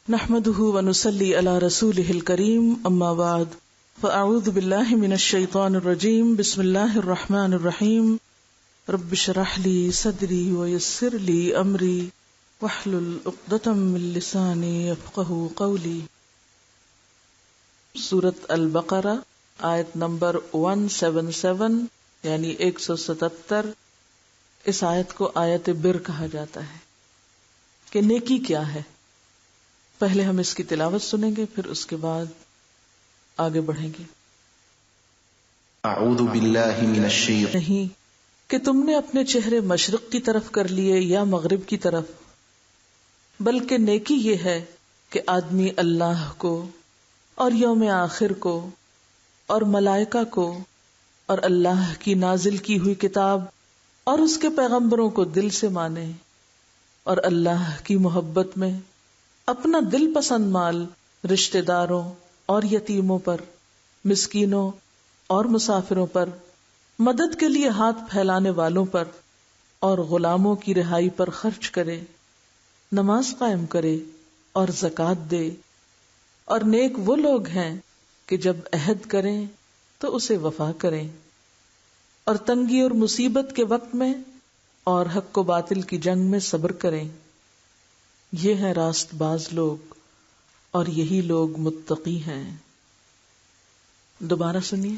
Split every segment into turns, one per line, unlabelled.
نحمده ونصلي على رسوله الكريم اما بعد فاعوذ بالله من الشيطان الرجيم بسم الله الرحمن الرحيم رب اشرح لي صدري ويسر لي امري واحلل عقدة من لساني يفقهوا قولي. سورۃ البقرہ آیت نمبر 177 یعنی 177. اس آیت کو آیت بر کہا جاتا ہے کہ نیکی کیا ہے. پہلے ہم اس کی تلاوت سنیں گے پھر اس کے بعد آگے بڑھیں گے.
اعوذ باللہ من الشیطان
نہیں کہ تم نے اپنے چہرے مشرق کی طرف کر لیے یا مغرب کی طرف، بلکہ نیکی یہ ہے کہ آدمی اللہ کو اور یوم آخر کو اور ملائکہ کو اور اللہ کی نازل کی ہوئی کتاب اور اس کے پیغمبروں کو دل سے مانے اور اللہ کی محبت میں اپنا دل پسند مال رشتہ داروں اور یتیموں پر، مسکینوں اور مسافروں پر، مدد کے لیے ہاتھ پھیلانے والوں پر اور غلاموں کی رہائی پر خرچ کرے، نماز قائم کرے اور زکوٰۃ دے. اور نیک وہ لوگ ہیں کہ جب عہد کریں تو اسے وفا کریں، اور تنگی اور مصیبت کے وقت میں اور حق و باطل کی جنگ میں صبر کریں. یہ ہیں راست باز لوگ اور یہی لوگ متقی ہیں. دوبارہ سنیے.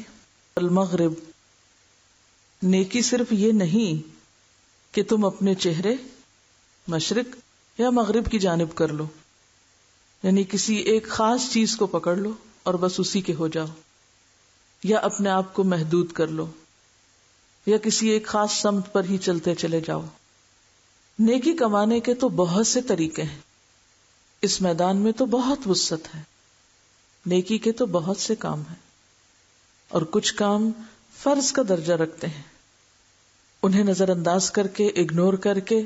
المغرب، نیکی صرف یہ نہیں کہ تم اپنے چہرے مشرق یا مغرب کی جانب کر لو، یعنی کسی ایک خاص چیز کو پکڑ لو اور بس اسی کے ہو جاؤ، یا اپنے آپ کو محدود کر لو، یا کسی ایک خاص سمت پر ہی چلتے چلے جاؤ. نیکی کمانے کے تو بہت سے طریقے ہیں، اس میدان میں تو بہت وسعت ہے. نیکی کے تو بہت سے کام ہیں، اور کچھ کام فرض کا درجہ رکھتے ہیں. انہیں نظر انداز کر کے، اگنور کر کے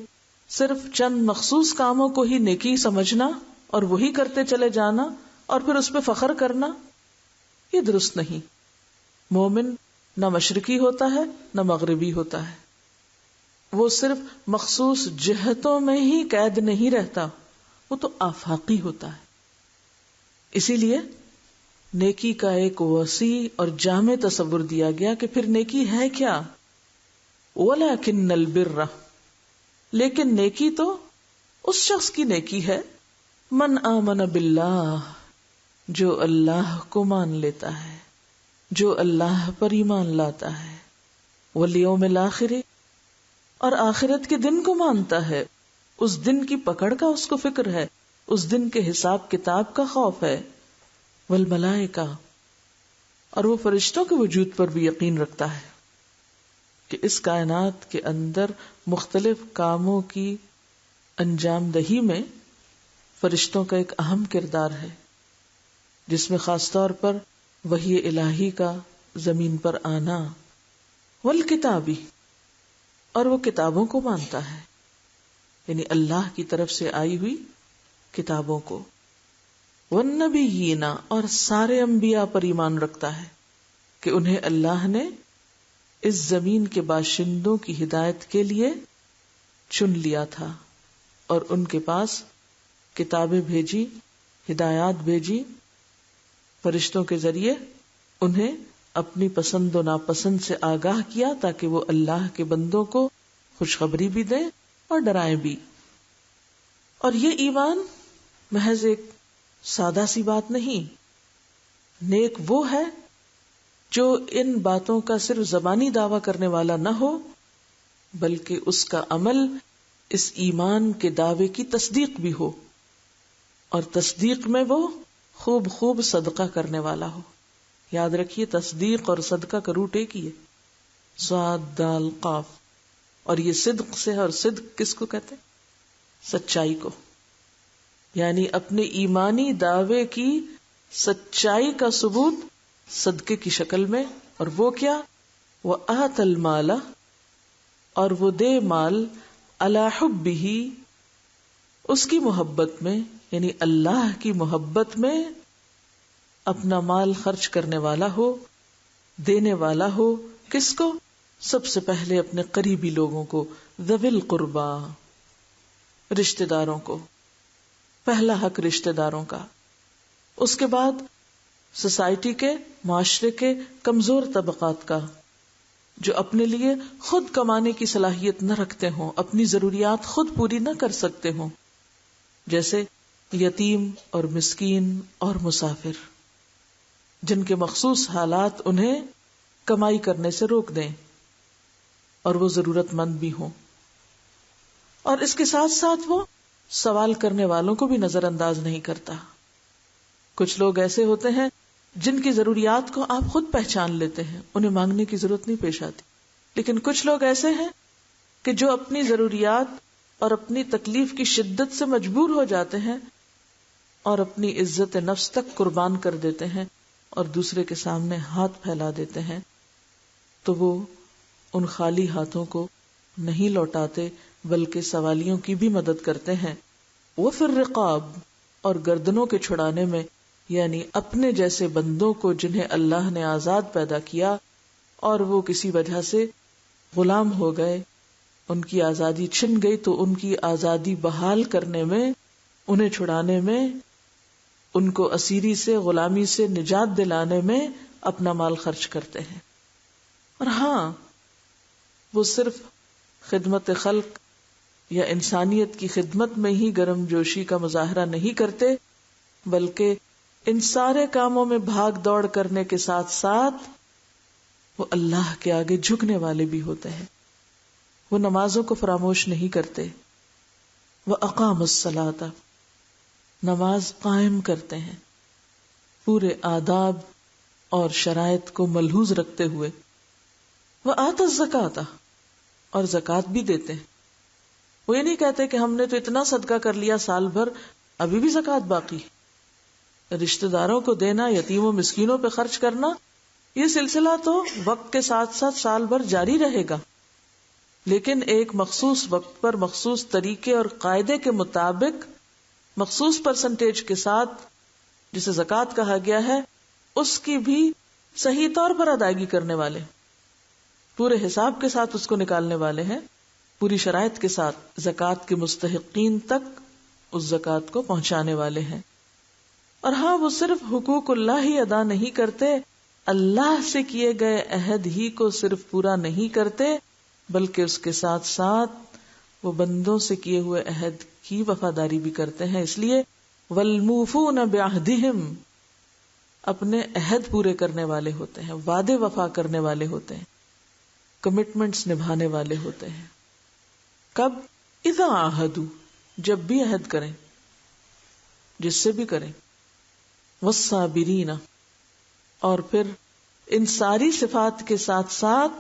صرف چند مخصوص کاموں کو ہی نیکی سمجھنا اور وہی کرتے چلے جانا اور پھر اس پہ فخر کرنا، یہ درست نہیں. مومن نہ مشرقی ہوتا ہے نہ مغربی ہوتا ہے، وہ صرف مخصوص جہتوں میں ہی قید نہیں رہتا، وہ تو آفاقی ہوتا ہے. اسی لیے نیکی کا ایک وسیع اور جامع تصور دیا گیا کہ پھر نیکی ہے کیا؟ وَلَكِنَّ الْبِرَّ، لیکن نیکی تو اس شخص کی نیکی ہے من آمن باللہ، جو اللہ کو مان لیتا ہے، جو اللہ پر ایمان لاتا ہے، والیوم الآخر، اور آخرت کے دن کو مانتا ہے، اس دن کی پکڑ کا اس کو فکر ہے، اس دن کے حساب کتاب کا خوف ہے، والملائکہ، اور وہ فرشتوں کے وجود پر بھی یقین رکھتا ہے کہ اس کائنات کے اندر مختلف کاموں کی انجام دہی میں فرشتوں کا ایک اہم کردار ہے، جس میں خاص طور پر وحی الہی کا زمین پر آنا، والکتابی، اور وہ کتابوں کو مانتا ہے، یعنی اللہ کی طرف سے آئی ہوئی کتابوں کو، والنبیین، اور سارے انبیاء پر ایمان رکھتا ہے کہ انہیں اللہ نے اس زمین کے باشندوں کی ہدایت کے لیے چن لیا تھا اور ان کے پاس کتابیں بھیجی، ہدایات بھیجی، فرشتوں کے ذریعے انہیں اپنی پسند و ناپسند سے آگاہ کیا تاکہ وہ اللہ کے بندوں کو خوشخبری بھی دیں اور ڈرائیں بھی. اور یہ ایمان محض ایک سادہ سی بات نہیں. نیک وہ ہے جو ان باتوں کا صرف زبانی دعویٰ کرنے والا نہ ہو، بلکہ اس کا عمل اس ایمان کے دعوے کی تصدیق بھی ہو، اور تصدیق میں وہ خوب صدقہ کرنے والا ہو. یاد رکھیے، تصدیق اور صدقہ کا روٹ ایک ہی ہے، صاد دال قاف. اور یہ صدق سے ہے، اور صدق کس کو کہتے ہیں؟ سچائی کو. یعنی اپنے ایمانی دعوے کی سچائی کا ثبوت صدقے کی شکل میں. اور وہ کیا؟ وَآتَ الْمَالَ، اور وہ دے مال، عَلَى حُبِّهِ، اس کی محبت میں، یعنی اللہ کی محبت میں اپنا مال خرچ کرنے والا ہو، دینے والا ہو. کس کو؟ سب سے پہلے اپنے قریبی لوگوں کو، ذوی القربا، رشتہ داروں کو. پہلا حق رشتہ داروں کا، اس کے بعد سوسائٹی کے، معاشرے کے کمزور طبقات کا جو اپنے لیے خود کمانے کی صلاحیت نہ رکھتے ہوں، اپنی ضروریات خود پوری نہ کر سکتے ہوں، جیسے یتیم اور مسکین اور مسافر، جن کے مخصوص حالات انہیں کمائی کرنے سے روک دیں اور وہ ضرورت مند بھی ہوں، اور اس کے ساتھ ساتھ وہ سوال کرنے والوں کو بھی نظر انداز نہیں کرتا۔ کچھ لوگ ایسے ہوتے ہیں جن کی ضروریات کو آپ خود پہچان لیتے ہیں، انہیں مانگنے کی ضرورت نہیں پیش آتی، لیکن کچھ لوگ ایسے ہیں کہ جو اپنی ضروریات اور اپنی تکلیف کی شدت سے مجبور ہو جاتے ہیں اور اپنی عزت نفس تک قربان کر دیتے ہیں اور دوسرے کے سامنے ہاتھ پھیلا دیتے ہیں، تو وہ ان خالی ہاتھوں کو نہیں لوٹاتے بلکہ سوالیوں کی بھی مدد کرتے ہیں۔ وہ پھر رقاب اور گردنوں کے چھڑانے میں، یعنی اپنے جیسے بندوں کو جنہیں اللہ نے آزاد پیدا کیا اور وہ کسی وجہ سے غلام ہو گئے، ان کی آزادی چھن گئی، تو ان کی آزادی بحال کرنے میں، انہیں چھڑانے میں، ان کو اسیری سے، غلامی سے نجات دلانے میں اپنا مال خرچ کرتے ہیں۔ اور ہاں، وہ صرف خدمت خلق یا انسانیت کی خدمت میں ہی گرم جوشی کا مظاہرہ نہیں کرتے، بلکہ ان سارے کاموں میں بھاگ دوڑ کرنے کے ساتھ ساتھ وہ اللہ کے آگے جھکنے والے بھی ہوتے ہیں۔ وہ نمازوں کو فراموش نہیں کرتے، وہ اقام الصلاۃ، نماز قائم کرتے ہیں پورے آداب اور شرائط کو ملحوظ رکھتے ہوئے، وہ آتا الزکاۃ، اور زکوٰۃ بھی دیتے ہیں۔ وہ یہ نہیں کہتے کہ ہم نے تو اتنا صدقہ کر لیا سال بھر، ابھی بھی زکوٰۃ باقی۔ رشتہ داروں کو دینا، یتیموں مسکینوں پہ خرچ کرنا، یہ سلسلہ تو وقت کے ساتھ ساتھ سال بھر جاری رہے گا، لیکن ایک مخصوص وقت پر مخصوص طریقے اور قاعدے کے مطابق مخصوص پرسنٹیج کے ساتھ، جسے زکوٰۃ کہا گیا ہے، اس کی بھی صحیح طور پر ادائیگی کرنے والے، پورے حساب کے ساتھ اس کو نکالنے والے ہیں، پوری شرائط کے ساتھ زکوٰۃ کے مستحقین تک اس زکوٰۃ کو پہنچانے والے ہیں۔ اور ہاں، وہ صرف حقوق اللہ ہی ادا نہیں کرتے، اللہ سے کیے گئے عہد ہی کو صرف پورا نہیں کرتے، بلکہ اس کے ساتھ ساتھ وہ بندوں سے کیے ہوئے عہد کی وفاداری بھی کرتے ہیں۔ اس لیے والموفون بعہدہم، اپنے عہد پورے کرنے والے ہوتے ہیں، وعدے وفا کرنے والے ہوتے ہیں، کمٹمنٹس نبھانے والے ہوتے ہیں۔ کب؟ اذا عاہدوا، جب بھی عہد کریں، جس سے بھی کریں، والصابرین، اور پھر ان ساری صفات کے ساتھ ساتھ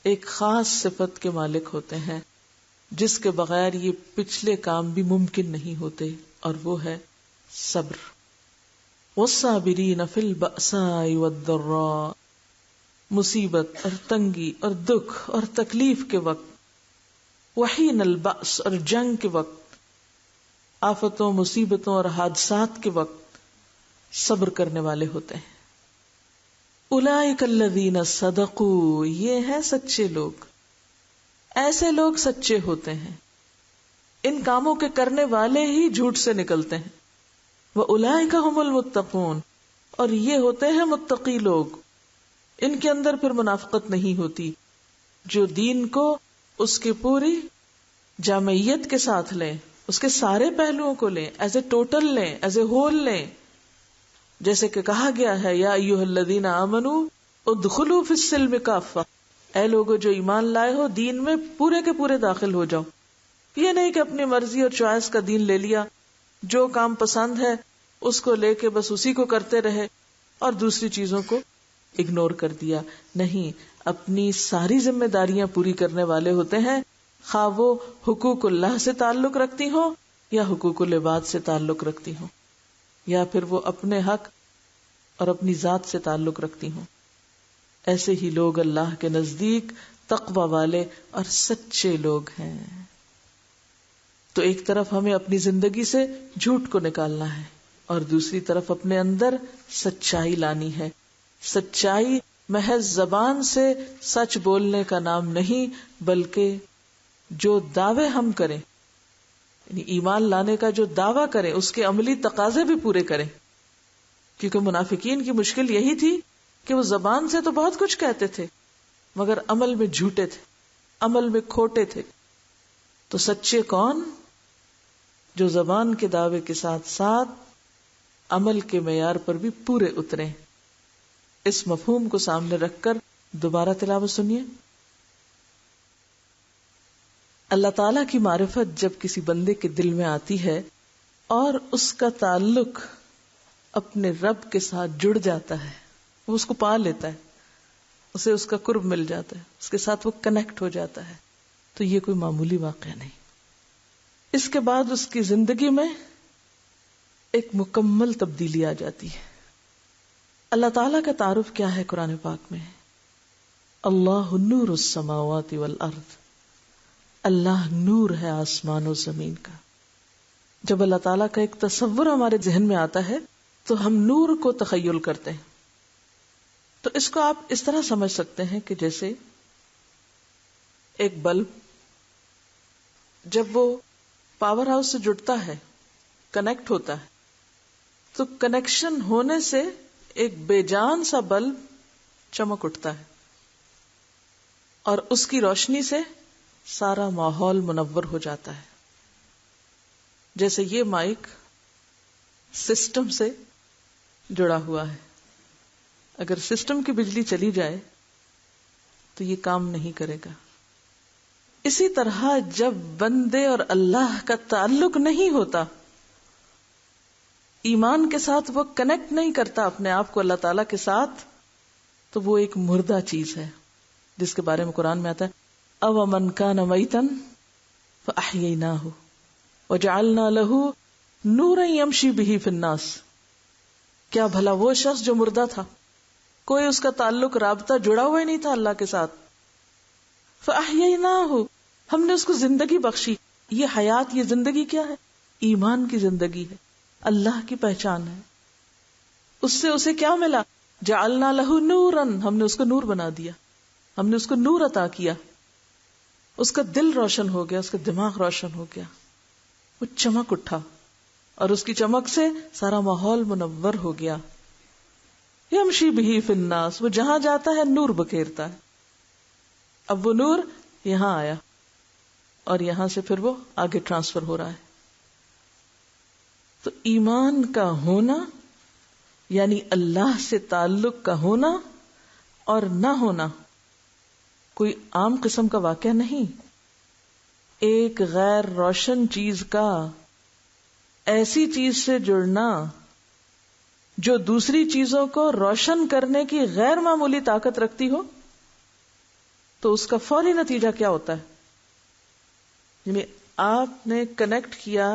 ایک خاص صفت کے مالک ہوتے ہیں جس کے بغیر یہ پچھلے کام بھی ممکن نہیں ہوتے، اور وہ ہے صبر۔ والصابرین فی البأساء والضراء، مصیبت اور تنگی اور دکھ اور تکلیف کے وقت، وحین البأس، اور جنگ کے وقت، آفتوں، مصیبتوں اور حادثات کے وقت صبر کرنے والے ہوتے ہیں۔ اولئک الذین صدقوا، یہ ہیں سچے لوگ، ایسے لوگ سچے ہوتے ہیں، ان کاموں کے کرنے والے ہی جھوٹ سے نکلتے ہیں۔ وَأُولَئِكَ هُمُ الْمُتَّقُونَ، اور یہ ہوتے ہیں متقی لوگ، ان کے اندر پھر منافقت نہیں ہوتی، جو دین کو اس کی پوری جامعیت کے ساتھ لیں، اس کے سارے پہلوؤں کو لیں، ایز اے ٹوٹل لیں، ایز اے ہول لیں، جیسے کہ کہا گیا ہے یا ایھا الذین آمنوا ادخلوا فی السلم کافہ، اے لوگو جو ایمان لائے ہو، دین میں پورے کے پورے داخل ہو جاؤ۔ یہ نہیں کہ اپنی مرضی اور چوائس کا دین لے لیا، جو کام پسند ہے اس کو لے کے بس اسی کو کرتے رہے اور دوسری چیزوں کو اگنور کر دیا۔ نہیں، اپنی ساری ذمہ داریاں پوری کرنے والے ہوتے ہیں، خواہ وہ حقوق اللہ سے تعلق رکھتی ہو یا حقوق العباد سے تعلق رکھتی ہو، یا پھر وہ اپنے حق اور اپنی ذات سے تعلق رکھتی ہوں۔ ایسے ہی لوگ اللہ کے نزدیک تقوی والے اور سچے لوگ ہیں۔ تو ایک طرف ہمیں اپنی زندگی سے جھوٹ کو نکالنا ہے اور دوسری طرف اپنے اندر سچائی لانی ہے۔ سچائی محض زبان سے سچ بولنے کا نام نہیں، بلکہ جو دعوے ہم کریں یعنی ایمان لانے کا جو دعویٰ کریں اس کے عملی تقاضے بھی پورے کریں. کیونکہ منافقین کی مشکل یہی تھی کہ وہ زبان سے تو بہت کچھ کہتے تھے مگر عمل میں جھوٹے تھے، عمل میں کھوٹے تھے. تو سچے کون؟ جو زبان کے دعوے کے ساتھ ساتھ عمل کے معیار پر بھی پورے اترے. اس مفہوم کو سامنے رکھ کر دوبارہ تلاوت سنیے. اللہ تعالیٰ کی معرفت جب کسی بندے کے دل میں آتی ہے اور اس کا تعلق اپنے رب کے ساتھ جڑ جاتا ہے، وہ اس کو پا لیتا ہے، اسے اس کا قرب مل جاتا ہے، اس کے ساتھ وہ کنیکٹ ہو جاتا ہے، تو یہ کوئی معمولی واقعہ نہیں. اس کے بعد اس کی زندگی میں ایک مکمل تبدیلی آ جاتی ہے. اللہ تعالیٰ کا تعارف کیا ہے قرآن پاک میں؟ اللہ نور السماوات والارض. اللہ نور ہے آسمان و زمین کا. جب اللہ تعالیٰ کا ایک تصور ہمارے ذہن میں آتا ہے تو ہم نور کو تخیل کرتے ہیں. تو اس کو آپ اس طرح سمجھ سکتے ہیں کہ جیسے ایک بلب جب وہ پاور ہاؤس سے جڑتا ہے، کنیکٹ ہوتا ہے، تو کنیکشن ہونے سے ایک بے جان سا بلب چمک اٹھتا ہے اور اس کی روشنی سے سارا ماحول منور ہو جاتا ہے. جیسے یہ مائک سسٹم سے جڑا ہوا ہے، اگر سسٹم کی بجلی چلی جائے تو یہ کام نہیں کرے گا. اسی طرح جب بندے اور اللہ کا تعلق نہیں ہوتا، ایمان کے ساتھ وہ کنیکٹ نہیں کرتا اپنے آپ کو اللہ تعالی کے ساتھ، تو وہ ایک مردہ چیز ہے جس کے بارے میں قرآن میں آتا ہے او من کان میتا فاحییناہ وجعلنا له نورا یمشی بہ فی الناس. کیا بھلا وہ شخص جو مردہ تھا، کوئی اس کا تعلق رابطہ جڑا ہوا ہی نہیں تھا اللہ کے ساتھ، فاحییناہ، ہم نے اس کو زندگی بخشی. یہ حیات، یہ زندگی کیا ہے؟ ایمان کی زندگی ہے، اللہ کی پہچان ہے. اس سے اسے کیا ملا؟ جعلنا لہ نورا، ہم نے اس کو نور بنا دیا، ہم نے اس کو نور عطا کیا. اس کا دل روشن ہو گیا، اس کا دماغ روشن ہو گیا، وہ چمک اٹھا اور اس کی چمک سے سارا ماحول منور ہو گیا. یمشی بہ فی الناس، وہ جہاں جاتا ہے نور بکھیرتا ہے. اب وہ نور یہاں آیا اور یہاں سے پھر وہ آگے ٹرانسفر ہو رہا ہے. تو ایمان کا ہونا یعنی اللہ سے تعلق کا ہونا اور نہ ہونا کوئی عام قسم کا واقعہ نہیں. ایک غیر روشن چیز کا ایسی چیز سے جڑنا جو دوسری چیزوں کو روشن کرنے کی غیر معمولی طاقت رکھتی ہو، تو اس کا فوری نتیجہ کیا ہوتا ہے؟ یعنی آپ نے کنیکٹ کیا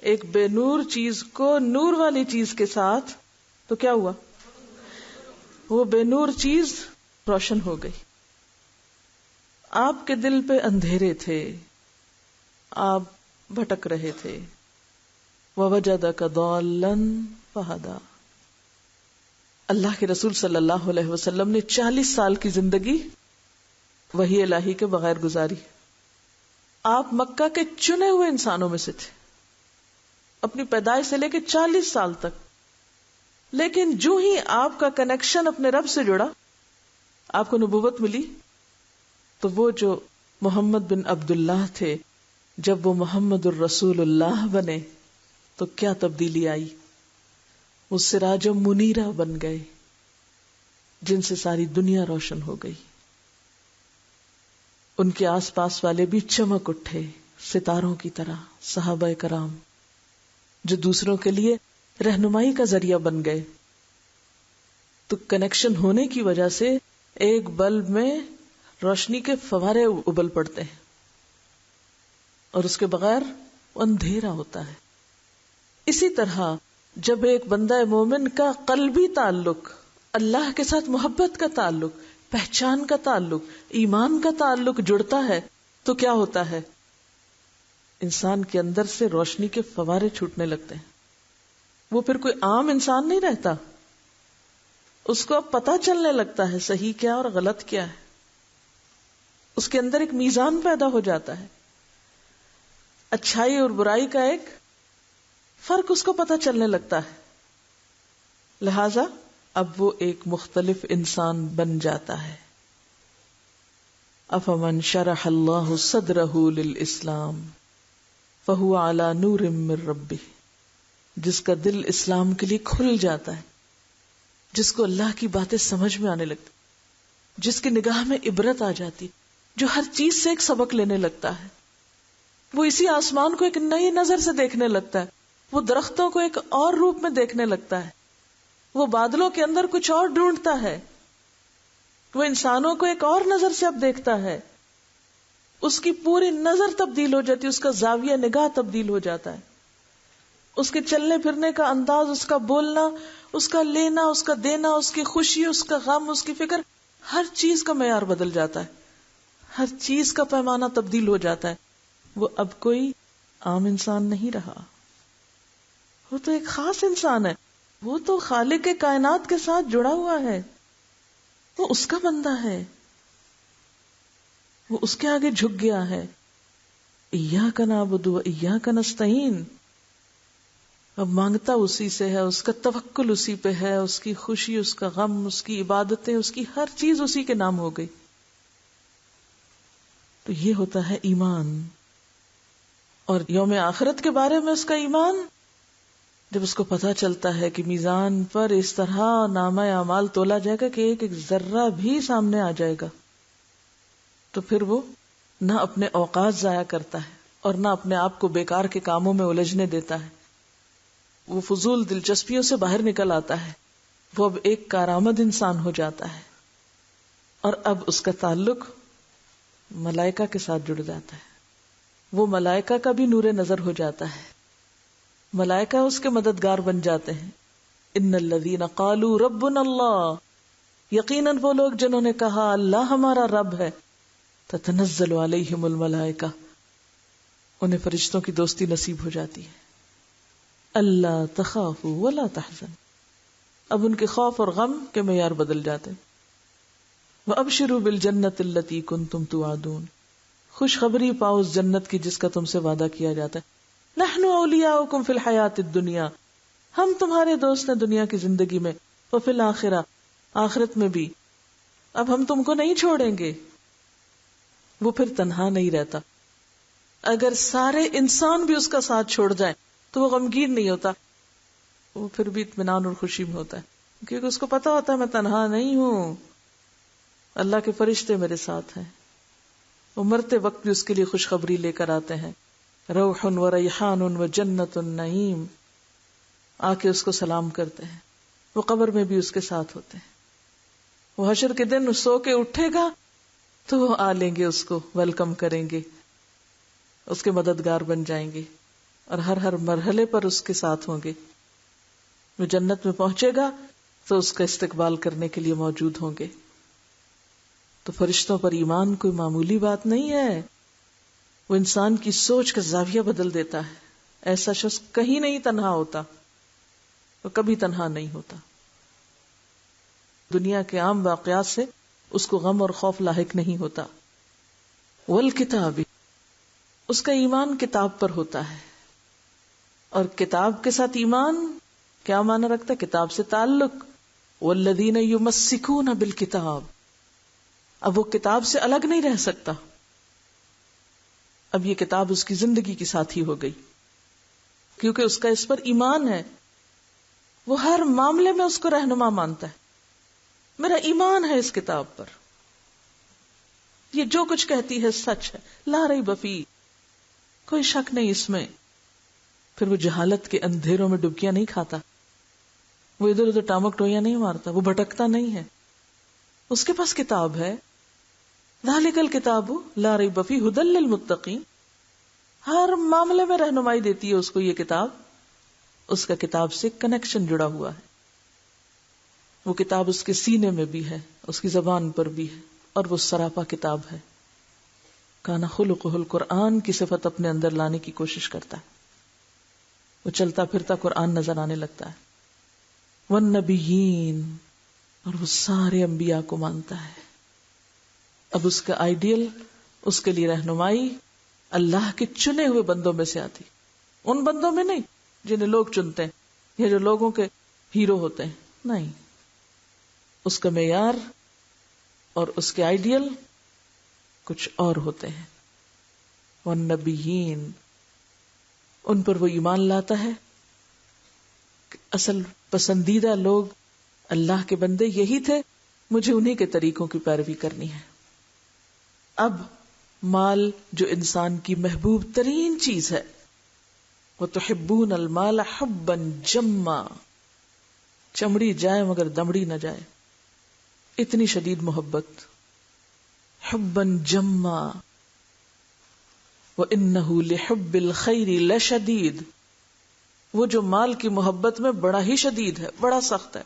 ایک بے نور چیز کو نور والی چیز کے ساتھ، تو کیا ہوا؟ وہ بے نور چیز روشن ہو گئی. آپ کے دل پہ اندھیرے تھے، آپ بھٹک رہے تھے. وَوَجَدَكَ ضَالًّا فَهَدَىٰ. اللہ کے رسول صلی اللہ علیہ وسلم نے 40 سال کی زندگی وحی الہی کے بغیر گزاری. آپ مکہ کے چنے ہوئے انسانوں میں سے تھے اپنی پیدائش سے لے کے 40 سال تک. لیکن جو ہی آپ کا کنیکشن اپنے رب سے جڑا، آپ کو نبوت ملی، تو وہ جو محمد بن عبداللہ تھے، جب وہ محمد الرسول اللہ بنے تو کیا تبدیلی آئی؟ وہ سراج منیرہ بن گئے جن سے ساری دنیا روشن ہو گئی. ان کے آس پاس والے بھی چمک اٹھے ستاروں کی طرح، صحابہ کرام جو دوسروں کے لیے رہنمائی کا ذریعہ بن گئے. تو کنیکشن ہونے کی وجہ سے ایک بلب میں روشنی کے فوارے ابل پڑتے ہیں اور اس کے بغیر اندھیرا ہوتا ہے. اسی طرح جب ایک بندہ مومن کا قلبی تعلق، اللہ کے ساتھ محبت کا تعلق، پہچان کا تعلق، ایمان کا تعلق جڑتا ہے تو کیا ہوتا ہے؟ انسان کے اندر سے روشنی کے فوارے چھوٹنے لگتے ہیں. وہ پھر کوئی عام انسان نہیں رہتا، اس کو اب پتہ چلنے لگتا ہے صحیح کیا اور غلط کیا ہے. اس کے اندر ایک میزان پیدا ہو جاتا ہے. اچھائی اور برائی کا ایک فرق اس کو پتہ چلنے لگتا ہے. لہذا اب وہ ایک مختلف انسان بن جاتا ہے. افمن شرح اللہ صدرہ للاسلام فہو علی نور من ربہ، جس کا دل اسلام کے لیے کھل جاتا ہے، جس کو اللہ کی باتیں سمجھ میں آنے لگتی، جس کی نگاہ میں عبرت آ جاتی، جو ہر چیز سے ایک سبق لینے لگتا ہے. وہ اسی آسمان کو ایک نئی نظر سے دیکھنے لگتا ہے، وہ درختوں کو ایک اور روپ میں دیکھنے لگتا ہے، وہ بادلوں کے اندر کچھ اور ڈھونڈتا ہے، وہ انسانوں کو ایک اور نظر سے اب دیکھتا ہے. اس کی پوری نظر تبدیل ہو جاتی ہے، اس کا زاویہ نگاہ تبدیل ہو جاتا ہے، اس کے چلنے پھرنے کا انداز، اس کا بولنا، اس کا لینا، اس کا دینا، اس کی خوشی، اس کا غم، اس کی فکر، ہر چیز کا معیار بدل جاتا ہے، ہر چیز کا پیمانہ تبدیل ہو جاتا ہے. وہ اب کوئی عام انسان نہیں رہا، وہ تو ایک خاص انسان ہے، وہ تو خالق کائنات کے ساتھ جڑا ہوا ہے، وہ اس کا بندہ ہے، وہ اس کے آگے جھک گیا ہے. ایاک نعبد و ایاک نستعین، اب مانگتا اسی سے ہے، اس کا توکل اسی پہ ہے، اس کی خوشی، اس کا غم، اس کی عبادتیں، اس کی ہر چیز اسی کے نام ہو گئی. تو یہ ہوتا ہے ایمان. اور یوم آخرت کے بارے میں اس کا ایمان، جب اس کو پتہ چلتا ہے کہ میزان پر اس طرح نامہ اعمال تولا جائے گا کہ ایک ایک ذرہ بھی سامنے آ جائے گا، تو پھر وہ نہ اپنے اوقات ضائع کرتا ہے اور نہ اپنے آپ کو بیکار کے کاموں میں الجھنے دیتا ہے. وہ فضول دلچسپیوں سے باہر نکل آتا ہے، وہ اب ایک کارآمد انسان ہو جاتا ہے، اور اب اس کا تعلق ملائکہ کے ساتھ جڑ جاتا ہے. وہ ملائکہ کا بھی نور نظر ہو جاتا ہے، ملائکہ اس کے مددگار بن جاتے ہیں. ان الذین قالوا ربنا اللہ، یقیناً وہ لوگ جنہوں نے کہا اللہ ہمارا رب ہے، تتنزل علیہم الملائکہ، انہیں فرشتوں کی دوستی نصیب ہو جاتی ہے. اللہ تخافوا ولا تحزن، اب ان کے خوف اور غم کے معیار بدل جاتے. وابشروا بالجنۃ التی کنتم توعدون، خوشخبری پاؤ اس جنت کی جس کا تم سے وعدہ کیا جاتا ہے. نحن اولیاؤکم فی الحیات الدنیا، ہم تمہارے دوست ہیں دنیا کی زندگی میں، وفی الآخرہ، آخرت میں بھی. اب ہم تم کو نہیں چھوڑیں گے. وہ پھر تنہا نہیں رہتا. اگر سارے انسان بھی اس کا ساتھ چھوڑ جائیں تو وہ غمگین نہیں ہوتا، وہ پھر بھی اطمینان اور خوشی میں ہوتا ہے، کیونکہ اس کو پتا ہوتا ہے میں تنہا نہیں ہوں، اللہ کے فرشتے میرے ساتھ ہیں. وہ مرتے وقت بھی اس کے لیے خوشخبری لے کر آتے ہیں، روح و ریحان و جنت النعیم، آ کے اس کو سلام کرتے ہیں. وہ قبر میں بھی اس کے ساتھ ہوتے ہیں. وہ حشر کے دن سو کے اٹھے گا تو وہ آ لیں گے، اس کو ویلکم کریں گے، اس کے مددگار بن جائیں گے، اور ہر مرحلے پر اس کے ساتھ ہوں گے. وہ جنت میں پہنچے گا تو اس کا استقبال کرنے کے لیے موجود ہوں گے. تو فرشتوں پر ایمان کوئی معمولی بات نہیں ہے، وہ انسان کی سوچ کا زاویہ بدل دیتا ہے. ایسا شخص کہیں نہیں تنہا ہوتا، وہ کبھی تنہا نہیں ہوتا. دنیا کے عام واقعات سے اس کو غم اور خوف لاحق نہیں ہوتا. والکتاب، اس کا ایمان کتاب پر ہوتا ہے. اور کتاب کے ساتھ ایمان کیا معنی رکھتا ہے؟ کتاب سے تعلق. والذین یمسکون بالکتاب، اب وہ کتاب سے الگ نہیں رہ سکتا، اب یہ کتاب اس کی زندگی کی ساتھی ہو گئی، کیونکہ اس کا اس پر ایمان ہے. وہ ہر معاملے میں اس کو رہنما مانتا ہے. میرا ایمان ہے اس کتاب پر، یہ جو کچھ کہتی ہے سچ ہے، لا ریب فیہ، کوئی شک نہیں اس میں. پھر وہ جہالت کے اندھیروں میں ڈبکیاں نہیں کھاتا، وہ ادھر ادھر ٹامک ٹوئیاں نہیں مارتا، وہ بھٹکتا نہیں ہے. اس کے پاس کتاب ہے. ذالک الکتاب لا ریب فیہ ھدی للمتقین، ہر معاملے میں رہنمائی دیتی ہے اس کو یہ کتاب. اس کا کتاب سے کنیکشن جڑا ہوا ہے. وہ کتاب اس کے سینے میں بھی ہے، اس کی زبان پر بھی ہے، اور وہ سراپا کتاب ہے. کان خلقہ القرآن کی صفت اپنے اندر لانے کی کوشش کرتا ہے. وہ چلتا پھرتا قرآن نظر آنے لگتا ہے. والنبیین، اور وہ سارے انبیاء کو مانتا ہے. اب اس کا آئیڈیل، اس کے لیے رہنمائی اللہ کے چنے ہوئے بندوں میں سے آتی، ان بندوں میں نہیں جنہیں لوگ چنتے ہیں یا جو لوگوں کے ہیرو ہوتے ہیں، نہیں، اس کا معیار اور اس کے آئیڈیل کچھ اور ہوتے ہیں. والنبیین، ان پر وہ ایمان لاتا ہے کہ اصل پسندیدہ لوگ اللہ کے بندے یہی تھے، مجھے انہی کے طریقوں کی پیروی کرنی ہے. اب مال جو انسان کی محبوب ترین چیز ہے، وَتُحِبُّونَ الْمَالَ حُبًّا جَمًّا، چمڑی جائے مگر دمڑی نہ جائے، اتنی شدید محبت، حُبًّا جَمًّا وَإِنَّهُ لِحُبِّ الْخَيْرِ لَشَدِيدٌ، وہ جو مال کی محبت میں بڑا ہی شدید ہے، بڑا سخت ہے.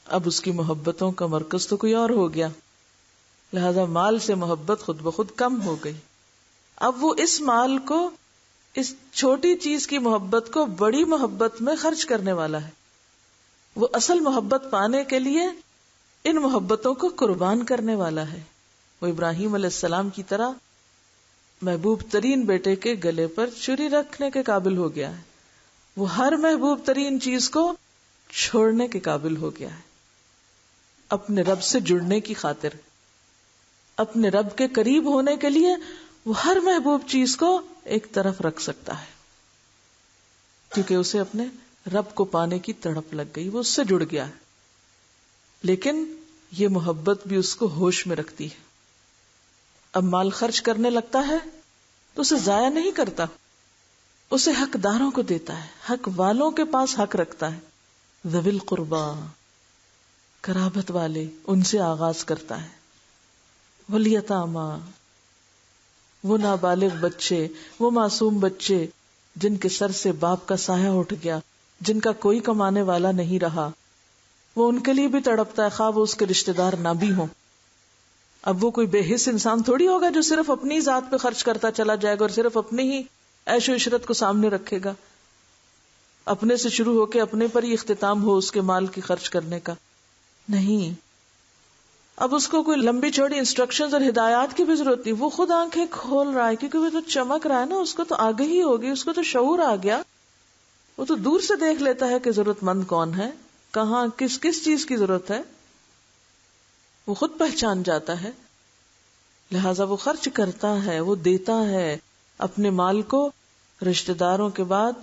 اب اس کی محبتوں کا مرکز تو کوئی اور ہو گیا، لہذا مال سے محبت خود بخود کم ہو گئی. اب وہ اس مال کو، اس چھوٹی چیز کی محبت کو بڑی محبت میں خرچ کرنے والا ہے. وہ اصل محبت پانے کے لیے ان محبتوں کو قربان کرنے والا ہے. وہ ابراہیم علیہ السلام کی طرح محبوب ترین بیٹے کے گلے پر چھری رکھنے کے قابل ہو گیا ہے. وہ ہر محبوب ترین چیز کو چھوڑنے کے قابل ہو گیا ہے، اپنے رب سے جڑنے کی خاطر، اپنے رب کے قریب ہونے کے لیے وہ ہر محبوب چیز کو ایک طرف رکھ سکتا ہے، کیونکہ اسے اپنے رب کو پانے کی تڑپ لگ گئی، وہ اس سے جڑ گیا ہے. لیکن یہ محبت بھی اس کو ہوش میں رکھتی ہے. اب مال خرچ کرنے لگتا ہے تو اسے ضائع نہیں کرتا، اسے حقداروں کو دیتا ہے، حق والوں کے پاس حق رکھتا ہے. ذوی القربا، قرابت والے، ان سے آغاز کرتا ہے. والیتاما، وہ نابالغ بچے، وہ معصوم بچے جن کے سر سے باپ کا سایہ اٹھ گیا، جن کا کوئی کمانے والا نہیں رہا، وہ ان کے لیے بھی تڑپتا ہے، خواہ وہ اس کے رشتہ دار نہ بھی ہوں. اب وہ کوئی بے حس انسان تھوڑی ہوگا جو صرف اپنی ذات پہ خرچ کرتا چلا جائے گا اور صرف اپنی ہی عیش و عشرت کو سامنے رکھے گا، اپنے سے شروع ہو کے اپنے پر ہی اختتام ہو اس کے مال کی خرچ کرنے کا. نہیں، اب اس کو کوئی لمبی چوڑی انسٹرکشنز اور ہدایات کی بھی ضرورت نہیں، وہ خود آنکھیں کھول رہا ہے، کیونکہ وہ تو چمک رہا ہے نا، اس کو تو آگہی ہوگی، اس کو تو شعور آ گیا، وہ تو دور سے دیکھ لیتا ہے کہ ضرورت مند کون ہے، کہاں کس کس چیز کی ضرورت ہے، وہ خود پہچان جاتا ہے. لہذا وہ خرچ کرتا ہے، وہ دیتا ہے اپنے مال کو رشتہ داروں کے بعد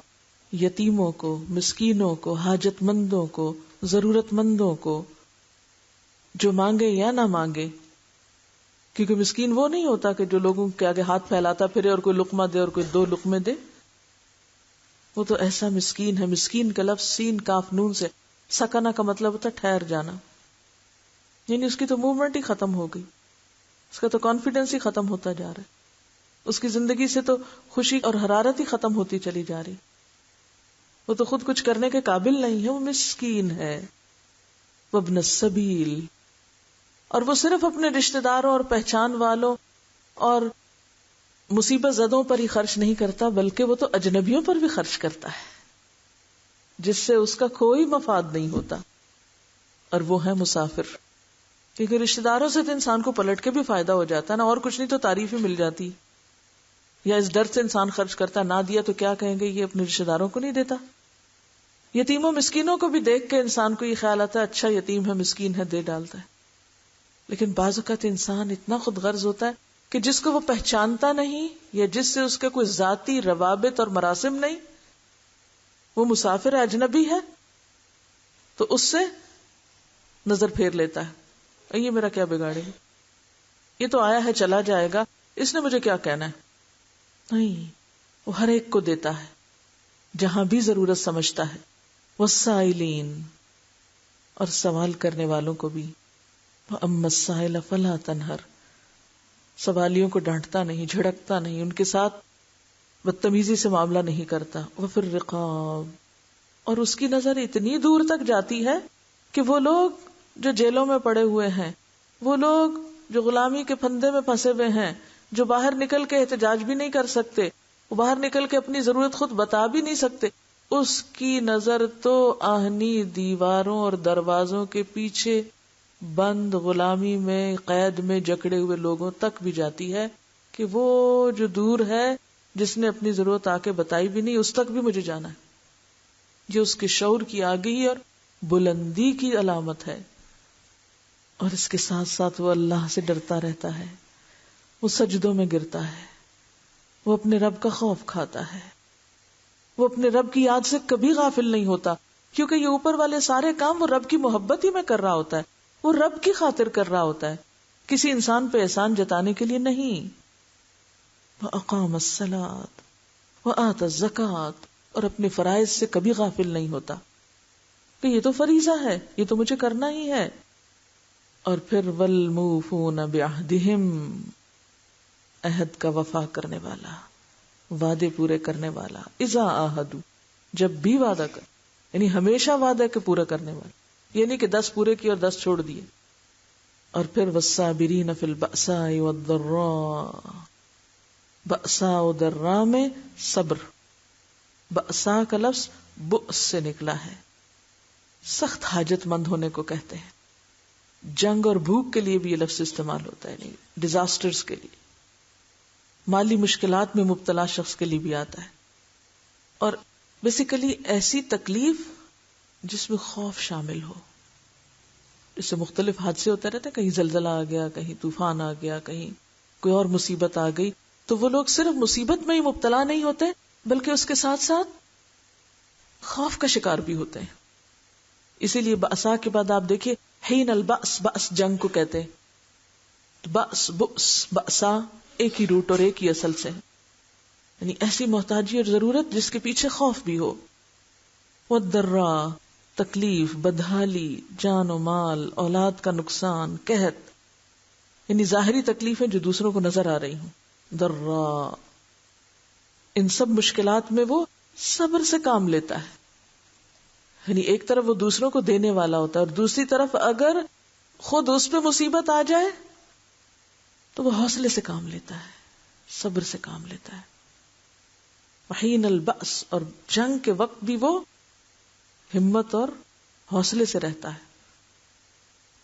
یتیموں کو، مسکینوں کو، حاجت مندوں کو، ضرورت مندوں کو، جو مانگے یا نہ مانگے. کیونکہ مسکین وہ نہیں ہوتا کہ جو لوگوں کے آگے ہاتھ پھیلاتا پھرے اور کوئی لقمہ دے اور کوئی دو لقمے دے. وہ تو ایسا مسکین ہے. مسکین کا لفظ سین کاف نون سے، سکنا کا مطلب ہوتا ہے ٹھہر جانا، یعنی اس کی تو موومنٹ ہی ختم ہو گئی، اس کا تو کانفیڈنس ہی ختم ہوتا جا رہا ہے، اس کی زندگی سے تو خوشی اور حرارت ہی ختم ہوتی چلی جا رہی، وہ تو خود کچھ کرنے کے قابل نہیں ہے، وہ مسکین ہے. وابن السبیل، اور وہ صرف اپنے رشتہ داروں اور پہچان والوں اور مصیبت زدوں پر ہی خرچ نہیں کرتا، بلکہ وہ تو اجنبیوں پر بھی خرچ کرتا ہے جس سے اس کا کوئی مفاد نہیں ہوتا، اور وہ ہے مسافر. کیونکہ رشتہ داروں سے تو انسان کو پلٹ کے بھی فائدہ ہو جاتا ہے نا، اور کچھ نہیں تو تعریف ہی مل جاتی، یا اس ڈر سے انسان خرچ کرتا، نہ دیا تو کیا کہیں گے یہ اپنے رشتہ داروں کو نہیں دیتا. یتیموں مسکینوں کو بھی دیکھ کے انسان کو یہ خیال آتا ہے اچھا یتیم ہے، مسکین ہے، دے ڈالتا ہے. لیکن بعض اوقات انسان اتنا خود غرض ہوتا ہے کہ جس کو وہ پہچانتا نہیں یا جس سے اس کے کوئی ذاتی روابط اور مراسم نہیں، وہ مسافر ہے، اجنبی ہے، تو اس سے نظر پھیر لیتا ہے، یہ میرا کیا بگاڑے گا، یہ تو آیا ہے چلا جائے گا، اس نے مجھے کیا کہنا ہے. نہیں، وہ ہر ایک کو دیتا ہے جہاں بھی ضرورت سمجھتا ہے. والسائلین، اور سوال کرنے والوں کو بھی. وَأَمَّا السَّائِلَ فَلَا تَنْهَرْ، سوالیوں کو ڈانٹتا نہیں، جھڑکتا نہیں، ان کے ساتھ بدتمیزی سے معاملہ نہیں کرتا. وَفِي الرِّقَابِ، اور اس کی نظر اتنی دور تک جاتی ہے کہ وہ لوگ جو جیلوں میں پڑے ہوئے ہیں، وہ لوگ جو غلامی کے پھندے میں پھنسے ہوئے ہیں، جو باہر نکل کے احتجاج بھی نہیں کر سکتے، وہ باہر نکل کے اپنی ضرورت خود بتا بھی نہیں سکتے، اس کی نظر تو آہنی دیواروں اور دروازوں کے پیچھے بند غلامی میں قید میں جکڑے ہوئے لوگوں تک بھی جاتی ہے کہ وہ جو دور ہے جس نے اپنی ضرورت آ کے بتائی بھی نہیں اس تک بھی مجھے جانا ہے. یہ اس کے شعور کی آگہی اور بلندی کی علامت ہے. اور اس کے ساتھ ساتھ وہ اللہ سے ڈرتا رہتا ہے, وہ سجدوں میں گرتا ہے, وہ اپنے رب کا خوف کھاتا ہے, وہ اپنے رب کی یاد سے کبھی غافل نہیں ہوتا, کیونکہ یہ اوپر والے سارے کام وہ رب کی محبت ہی میں کر رہا ہوتا ہے, وہ رب کی خاطر کر رہا ہوتا ہے, کسی انسان پہ احسان جتانے کے لیے نہیں. وَأَقَامَ الصَّلَاةَ وَآتَى الزَّكَاةَ, اور اپنے فرائض سے کبھی غافل نہیں ہوتا کہ یہ تو فریضہ ہے, یہ تو مجھے کرنا ہی ہے. اور پھر وَالْمُوفُونَ بِعَهْدِهِمْ, عہد کا وفا کرنے والا, وعدے پورے کرنے والا. اذا عاہدوا, جب بھی وعدہ کر, یعنی ہمیشہ وعدہ کے پورا کرنے والا, یعنی کہ 10 پورے کیے اور 10 چھوڑ دیے. اور پھر والصابرین فی البأساء والضراء, بأساء و ضراء میں صبر. بأساء کا لفظ بؤس سے نکلا ہے, سخت حاجت مند ہونے کو کہتے ہیں. جنگ اور بھوک کے لیے بھی یہ لفظ استعمال ہوتا ہے, یعنی ڈیزاسٹرز کے لیے, مالی مشکلات میں مبتلا شخص کے لیے بھی آتا ہے. اور بیسیکلی ایسی تکلیف جس میں خوف شامل ہو, جس سے مختلف حادثے ہوتے رہتے ہیں, کہیں زلزلہ آ گیا, کہیں طوفان آ گیا, کہیں کوئی اور مصیبت آ گئی, تو وہ لوگ صرف مصیبت میں ہی مبتلا نہیں ہوتے بلکہ اس کے ساتھ ساتھ خوف کا شکار بھی ہوتے ہیں. اسی لیے بأسا کے بعد آپ دیکھیے حین البأس, بأس جنگ کو کہتے ہیں, بأس بؤس بأسا ایک ہی روٹ اور ایک ہی اصل سے, یعنی ایسی محتاجی اور ضرورت جس کے پیچھے خوف بھی ہو. والضراء, تکلیف, بدحالی, جان و مال, اولاد کا نقصان, قحط, یعنی ظاہری تکلیفیں جو دوسروں کو نظر آ رہی ہوں. ضراء, ان سب مشکلات میں وہ صبر سے کام لیتا ہے, یعنی ایک طرف وہ دوسروں کو دینے والا ہوتا ہے اور دوسری طرف اگر خود اس پہ مصیبت آ جائے تو وہ حوصلے سے کام لیتا ہے, صبر سے کام لیتا ہے. وحین البأس, اور جنگ کے وقت بھی وہ ہمت اور حوصلے سے رہتا ہے,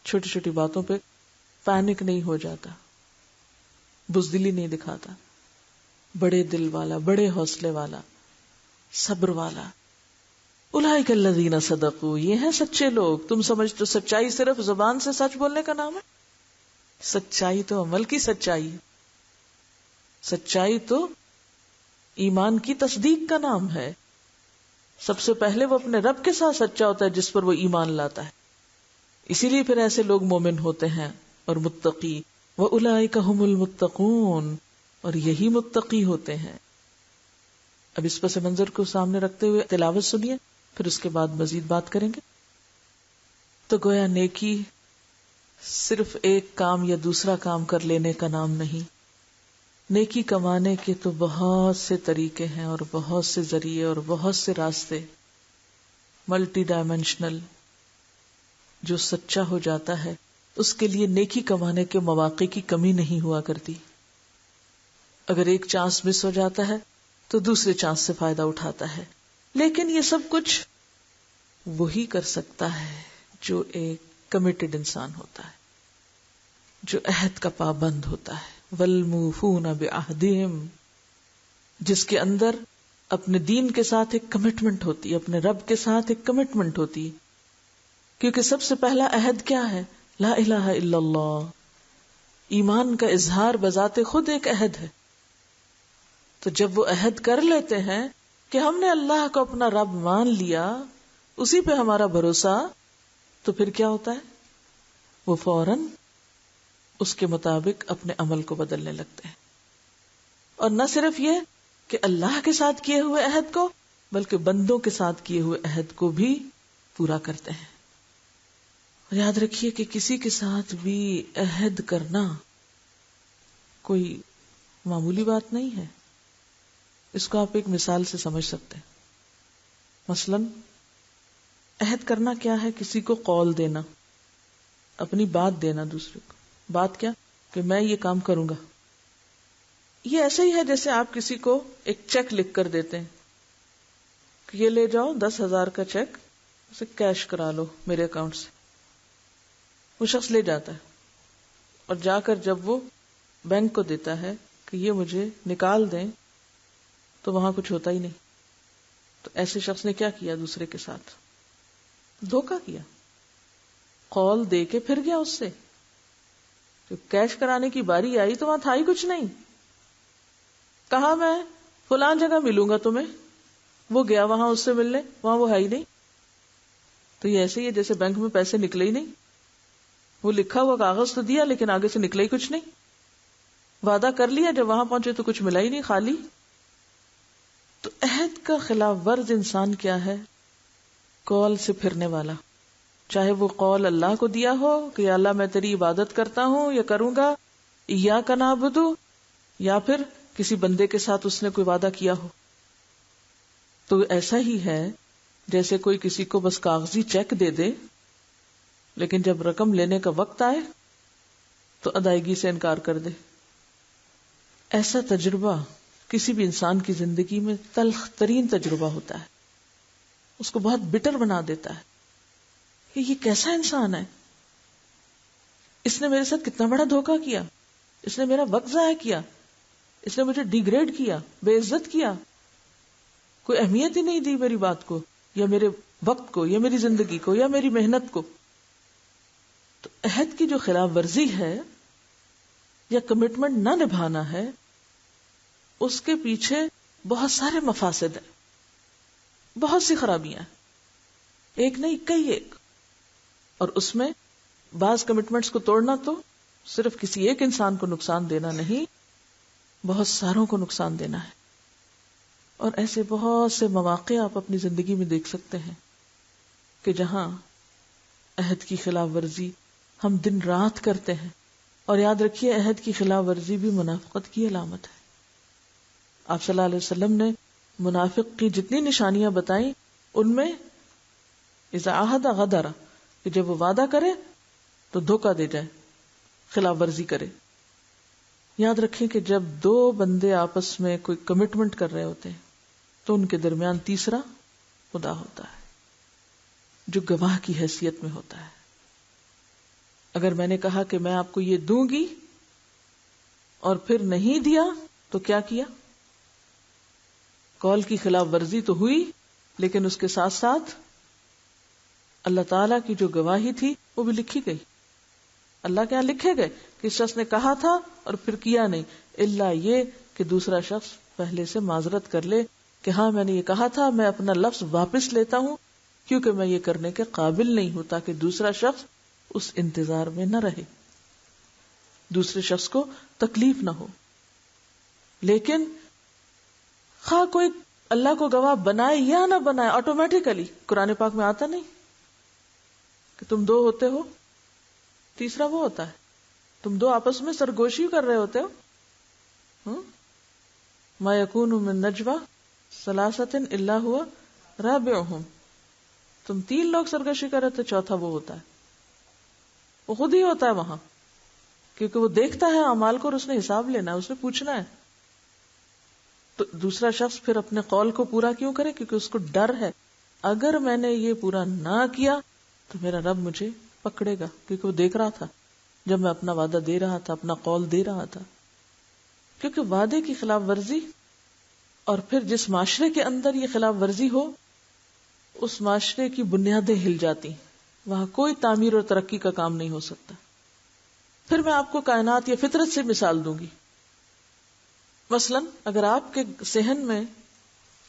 چھوٹی چھوٹی باتوں پہ پینک نہیں ہو جاتا, بزدلی نہیں دکھاتا, بڑے دل والا, بڑے حوصلے والا, صبر والا. اولئک الذین صدقوا, یہ ہیں سچے لوگ. تم سمجھتے ہو سچائی صرف زبان سے سچ بولنے کا نام ہے؟ سچائی تو عمل کی سچائی ہے, سچائی تو ایمان کی تصدیق کا نام ہے. سب سے پہلے وہ اپنے رب کے ساتھ سچا ہوتا ہے جس پر وہ ایمان لاتا ہے, اسی لیے پھر ایسے لوگ مومن ہوتے ہیں اور متقی. وَأُولَئِكَ هُمُ الْمُتَّقُونَ, اور یہی متقی ہوتے ہیں. اب اس پس منظر کو سامنے رکھتے ہوئے تلاوت سنیے, پھر اس کے بعد مزید بات کریں گے. تو گویا نیکی صرف ایک کام یا دوسرا کام کر لینے کا نام نہیں. نیکی کمانے کے تو بہت سے طریقے ہیں اور بہت سے ذریعے اور بہت سے راستے, ملٹی ڈائمینشنل. جو سچا ہو جاتا ہے اس کے لیے نیکی کمانے کے مواقع کی کمی نہیں ہوا کرتی. اگر ایک چانس مس ہو جاتا ہے تو دوسرے چانس سے فائدہ اٹھاتا ہے. لیکن یہ سب کچھ وہی کر سکتا ہے جو ایک کمیٹڈ انسان ہوتا ہے, جو عہد کا پابند ہوتا ہے. والموفون بعہدہم, جس کے اندر اپنے دین کے ساتھ ایک کمٹمنٹ ہوتی ہے, اپنے رب کے ساتھ ایک کمٹمنٹ ہوتی ہے. کیونکہ سب سے پہلا عہد کیا ہے؟ لا الہ الا اللہ. ایمان کا اظہار بذات خود ایک عہد ہے. تو جب وہ عہد کر لیتے ہیں کہ ہم نے اللہ کو اپنا رب مان لیا, اسی پہ ہمارا بھروسہ, تو پھر کیا ہوتا ہے؟ وہ فوراً اس کے مطابق اپنے عمل کو بدلنے لگتے ہیں. اور نہ صرف یہ کہ اللہ کے ساتھ کیے ہوئے عہد کو, بلکہ بندوں کے ساتھ کیے ہوئے عہد کو بھی پورا کرتے ہیں. اور یاد رکھیے کہ کسی کے ساتھ بھی عہد کرنا کوئی معمولی بات نہیں ہے. اس کو آپ ایک مثال سے سمجھ سکتے ہیں. مثلاً عہد کرنا کیا ہے؟ کسی کو قول دینا, اپنی بات دینا دوسرے کو. بات کیا؟ کہ میں یہ کام کروں گا. یہ ایسے ہی ہے جیسے آپ کسی کو ایک چیک لکھ کر دیتے ہیں کہ یہ لے جاؤ 10,000 کا چیک, اسے کیش کرا لو میرے اکاؤنٹ سے. وہ شخص لے جاتا ہے اور جا کر جب وہ بینک کو دیتا ہے کہ یہ مجھے نکال دیں تو وہاں کچھ ہوتا ہی نہیں. تو ایسے شخص نے کیا کیا؟ دوسرے کے ساتھ دھوکا کیا، قول دے کے پھر گیا اس سے. جب کیش کرانے کی باری آئی تو وہاں تھا ہی کچھ نہیں. کہا میں فلان جگہ ملوں گا تمہیں، وہ گیا وہاں اس سے ملنے، وہاں وہ ہے ہی نہیں. تو یہ ایسے ہی ہے جیسے بینک میں پیسے نکلے ہی نہیں. وہ لکھا ہوا کاغذ تو دیا لیکن آگے سے نکلا ہی کچھ نہیں. وعدہ کر لیا، جب وہاں پہنچے تو کچھ ملا ہی نہیں، خالی. تو عہد کا خلاف ورز انسان کیا ہے؟ قول سے پھرنے والا. چاہے وہ قول اللہ کو دیا ہو کہ یا اللہ میں تیری عبادت کرتا ہوں یا کروں گا، ایاک نعبد، یا پھر کسی بندے کے ساتھ اس نے کوئی وعدہ کیا ہو. تو ایسا ہی ہے جیسے کوئی کسی کو بس کاغذی چیک دے دے، لیکن جب رقم لینے کا وقت آئے تو ادائیگی سے انکار کر دے. ایسا تجربہ کسی بھی انسان کی زندگی میں تلخ ترین تجربہ ہوتا ہے، اس کو بہت بٹر بنا دیتا ہے کہ یہ کیسا انسان ہے، اس نے میرے ساتھ کتنا بڑا دھوکہ کیا، اس نے میرا وقت ضائع کیا، اس نے مجھے ڈیگریڈ کیا، بے عزت کیا، کوئی اہمیت ہی نہیں دی میری بات کو یا میرے وقت کو یا میری زندگی کو یا میری محنت کو. تو عہد کی جو خلاف ورزی ہے یا کمٹمنٹ نہ نبھانا ہے، اس کے پیچھے بہت سارے مفاسد ہیں، بہت سی خرابیاں ہیں، ایک نہیں کئی ایک. اور اس میں بعض کمٹمنٹس کو توڑنا تو صرف کسی ایک انسان کو نقصان دینا نہیں، بہت ساروں کو نقصان دینا ہے. اور ایسے بہت سے مواقع آپ اپنی زندگی میں دیکھ سکتے ہیں کہ جہاں عہد کی خلاف ورزی ہم دن رات کرتے ہیں. اور یاد رکھیے عہد کی خلاف ورزی بھی منافقت کی علامت ہے. آپ صلی اللہ علیہ وسلم نے منافق کی جتنی نشانیاں بتائیں ان میں اذا عہد غدر، کہ جب وہ وعدہ کرے تو دھوکہ دے جائے، خلاف ورزی کرے. یاد رکھیں کہ جب دو بندے آپس میں کوئی کمٹمنٹ کر رہے ہوتے ہیں تو ان کے درمیان تیسرا خدا ہوتا ہے جو گواہ کی حیثیت میں ہوتا ہے. اگر میں نے کہا کہ میں آپ کو یہ دوں گی اور پھر نہیں دیا تو کیا کیا؟ قول کی خلاف ورزی تو ہوئی، لیکن اس کے ساتھ ساتھ اللہ تعالیٰ کی جو گواہی تھی وہ بھی لکھی گئی. اللہ کے یہاں لکھے گئے کہ اس شخص نے کہا تھا اور پھر کیا نہیں، الا یہ کہ دوسرا شخص پہلے سے معذرت کر لے کہ ہاں میں نے یہ کہا تھا، میں اپنا لفظ واپس لیتا ہوں کیونکہ میں یہ کرنے کے قابل نہیں ہوں، تاکہ دوسرا شخص اس انتظار میں نہ رہے، دوسرے شخص کو تکلیف نہ ہو. لیکن خواہ کوئی اللہ کو گواہ بنائے یا نہ بنائے، آٹومیٹیکلی قرآن پاک میں آتا نہیں کہ تم دو ہوتے ہو، تیسرا وہ ہوتا ہے. تم دو آپس میں سرگوشی کر رہے ہوتے ہو. ما یکون من نجوی ثلاثۃ الا هو رابعهم، تم تین لوگ سرگوشی کر رہے تھے، چوتھا وہ ہوتا ہے، وہ خود ہی ہوتا ہے وہاں، کیونکہ وہ دیکھتا ہے اعمال کو اور اس نے حساب لینا ہے، اس نے پوچھنا ہے. تو دوسرا شخص پھر اپنے قول کو پورا کیوں کرے؟ کیونکہ اس کو ڈر ہے اگر میں نے یہ پورا نہ کیا تو میرا رب مجھے پکڑے گا، کیونکہ وہ دیکھ رہا تھا جب میں اپنا وعدہ دے رہا تھا، اپنا قول دے رہا تھا. کیونکہ وعدے کی خلاف ورزی اور پھر جس معاشرے کے اندر یہ خلاف ورزی ہو اس معاشرے کی بنیادیں ہل جاتی، وہاں کوئی تعمیر اور ترقی کا کام نہیں ہو سکتا. پھر میں آپ کو کائنات یا فطرت سے مثال دوں گی. مثلا اگر آپ کے صحن میں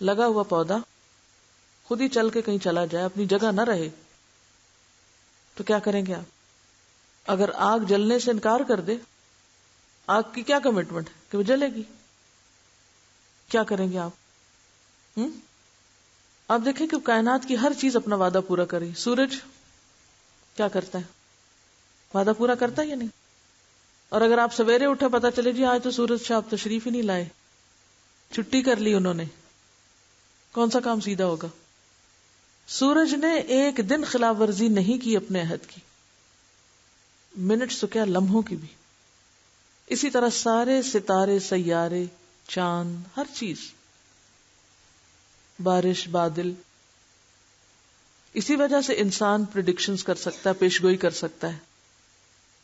لگا ہوا پودا خود ہی چل کے کہیں چلا جائے، اپنی جگہ نہ رہے، تو کیا کریں گے آپ؟ اگر آگ جلنے سے انکار کر دے، آگ کی کیا کمٹمنٹ ہے کہ وہ جلے گی، کیا کریں گے آپ؟ آپ دیکھیں کہ کائنات کی ہر چیز اپنا وعدہ پورا کرے. سورج کیا کرتا ہے؟ وعدہ پورا کرتا ہے یا نہیں؟ اور اگر آپ سویرے اٹھے پتا چلے جی آج تو سورج شاہ آپ تشریف ہی نہیں لائے، چھٹی کر لی انہوں نے، کون سا کام سیدھا ہوگا؟ سورج نے ایک دن خلاف ورزی نہیں کی اپنے عہد کی، منٹس تو کیا لمحوں کی بھی. اسی طرح سارے ستارے، سیارے، چاند، ہر چیز، بارش، بادل. اسی وجہ سے انسان پریڈکشنز کر سکتا ہے، پیشگوئی کر سکتا ہے.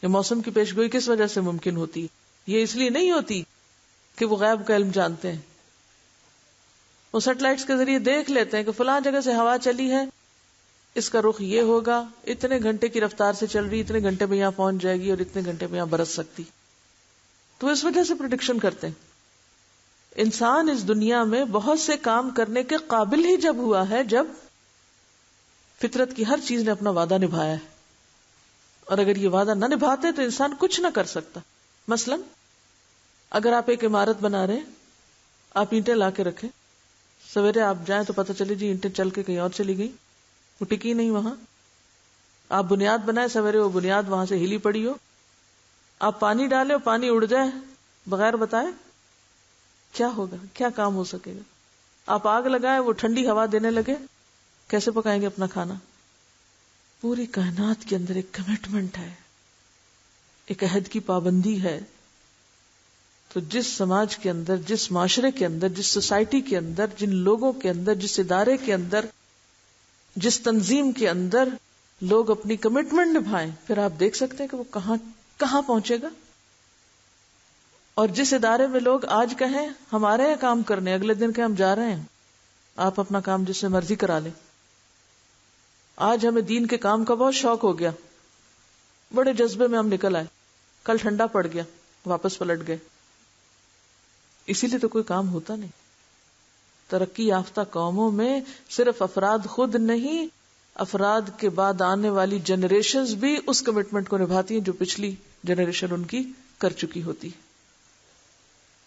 یہ موسم کی پیشگوئی کس وجہ سے ممکن ہوتی؟ یہ اس لیے نہیں ہوتی کہ وہ غیب کا علم جانتے ہیں. وہ سیٹلائٹس کے ذریعے دیکھ لیتے ہیں کہ فلاں جگہ سے ہوا چلی ہے, اس کا رخ یہ ہوگا, اتنے گھنٹے کی رفتار سے چل رہی, اتنے گھنٹے میں یہاں پہنچ جائے گی اور اتنے گھنٹے میں یہاں برس سکتی. تو اس وجہ سے پریڈکشن کرتے ہیں. انسان اس دنیا میں بہت سے کام کرنے کے قابل ہی جب ہوا ہے جب فطرت کی ہر چیز نے اپنا وعدہ نبھایا ہے, اور اگر یہ وعدہ نہ نبھاتے تو انسان کچھ نہ کر سکتا. مثلا اگر آپ ایک عمارت بنا رہے ہیں, آپ اینٹیں لا کے رکھیں, سویرے آپ جائیں تو پتہ چلے جی اینٹیں چل کے کہیں اور چلی گئی, وہ ٹکی نہیں وہاں. آپ بنیاد بنائے, سویرے وہ بنیاد وہاں سے ہلی پڑی ہو. آپ پانی ڈالے اور پانی اڑ جائے بغیر بتائے, کیا ہوگا, کیا کام ہو سکے گا؟ آپ آگ لگائے, وہ ٹھنڈی ہوا دینے لگے, کیسے پکائیں گے اپنا کھانا؟ پوری کائنات کے اندر ایک کمٹمنٹ ہے, ایک عہد کی پابندی ہے. تو جس سماج کے اندر, جس معاشرے کے اندر, جس سوسائٹی کے اندر, جن لوگوں کے اندر, جس ادارے کے اندر, جس تنظیم کے اندر لوگ اپنی کمٹمنٹ نبھائیں, پھر آپ دیکھ سکتے ہیں کہ وہ کہاں پہنچے گا. اور جس ادارے میں لوگ آج کہیں ہمارے یہاں کام کرنے, اگلے دن کہ ہم جا رہے ہیں, آپ اپنا کام جس سے مرضی کرا لیں. آج ہمیں دین کے کام کا بہت شوق ہو گیا, بڑے جذبے میں ہم نکل آئے, کل ٹھنڈا پڑ گیا, واپس پلٹ گئے. اسی لیے تو کوئی کام ہوتا نہیں. ترقی یافتہ قوموں میں صرف افراد خود نہیں, افراد کے بعد آنے والی جنریشنز بھی اس کمٹمنٹ کو نبھاتی ہیں جو پچھلی جنریشن ان کی کر چکی ہوتی ہے.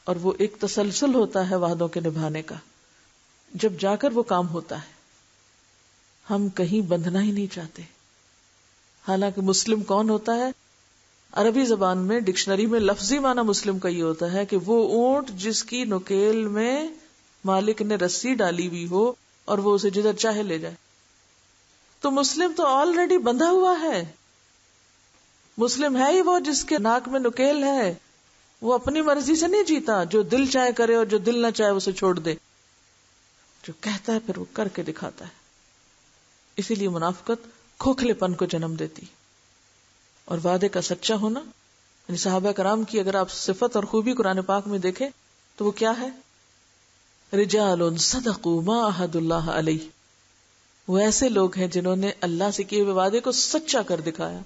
اور وہ ایک تسلسل ہوتا ہے وعدوں کے نبھانے کا, جب جا کر وہ کام ہوتا ہے. ہم کہیں بندھنا ہی نہیں چاہتے. حالانکہ مسلم کون ہوتا ہے؟ عربی زبان میں ڈکشنری میں لفظی معنی مسلم کا یہ ہوتا ہے کہ وہ اونٹ جس کی نکیل میں مالک نے رسی ڈالی ہوئی ہو اور وہ اسے جدھر چاہے لے جائے. تو مسلم تو آلریڈی بندھا ہوا ہے. مسلم ہے ہی وہ جس کے ناک میں نکیل ہے. وہ اپنی مرضی سے نہیں جیتا, جو دل چاہے کرے اور جو دل نہ چاہے اسے چھوڑ دے. جو کہتا ہے پھر وہ کر کے دکھاتا ہے. اسی لیے منافقت کھوکھلے پن کو جنم دیتی. اور وعدے کا سچا ہونا, یعنی صحابہ کرام کی اگر آپ صفت اور خوبی قرآن پاک میں دیکھیں تو وہ کیا ہے؟ رجال صدقوا ما عہد اللہ علیہ. وہ ایسے لوگ ہیں جنہوں نے اللہ سے کیے ہوئے وعدے کو سچا کر دکھایا.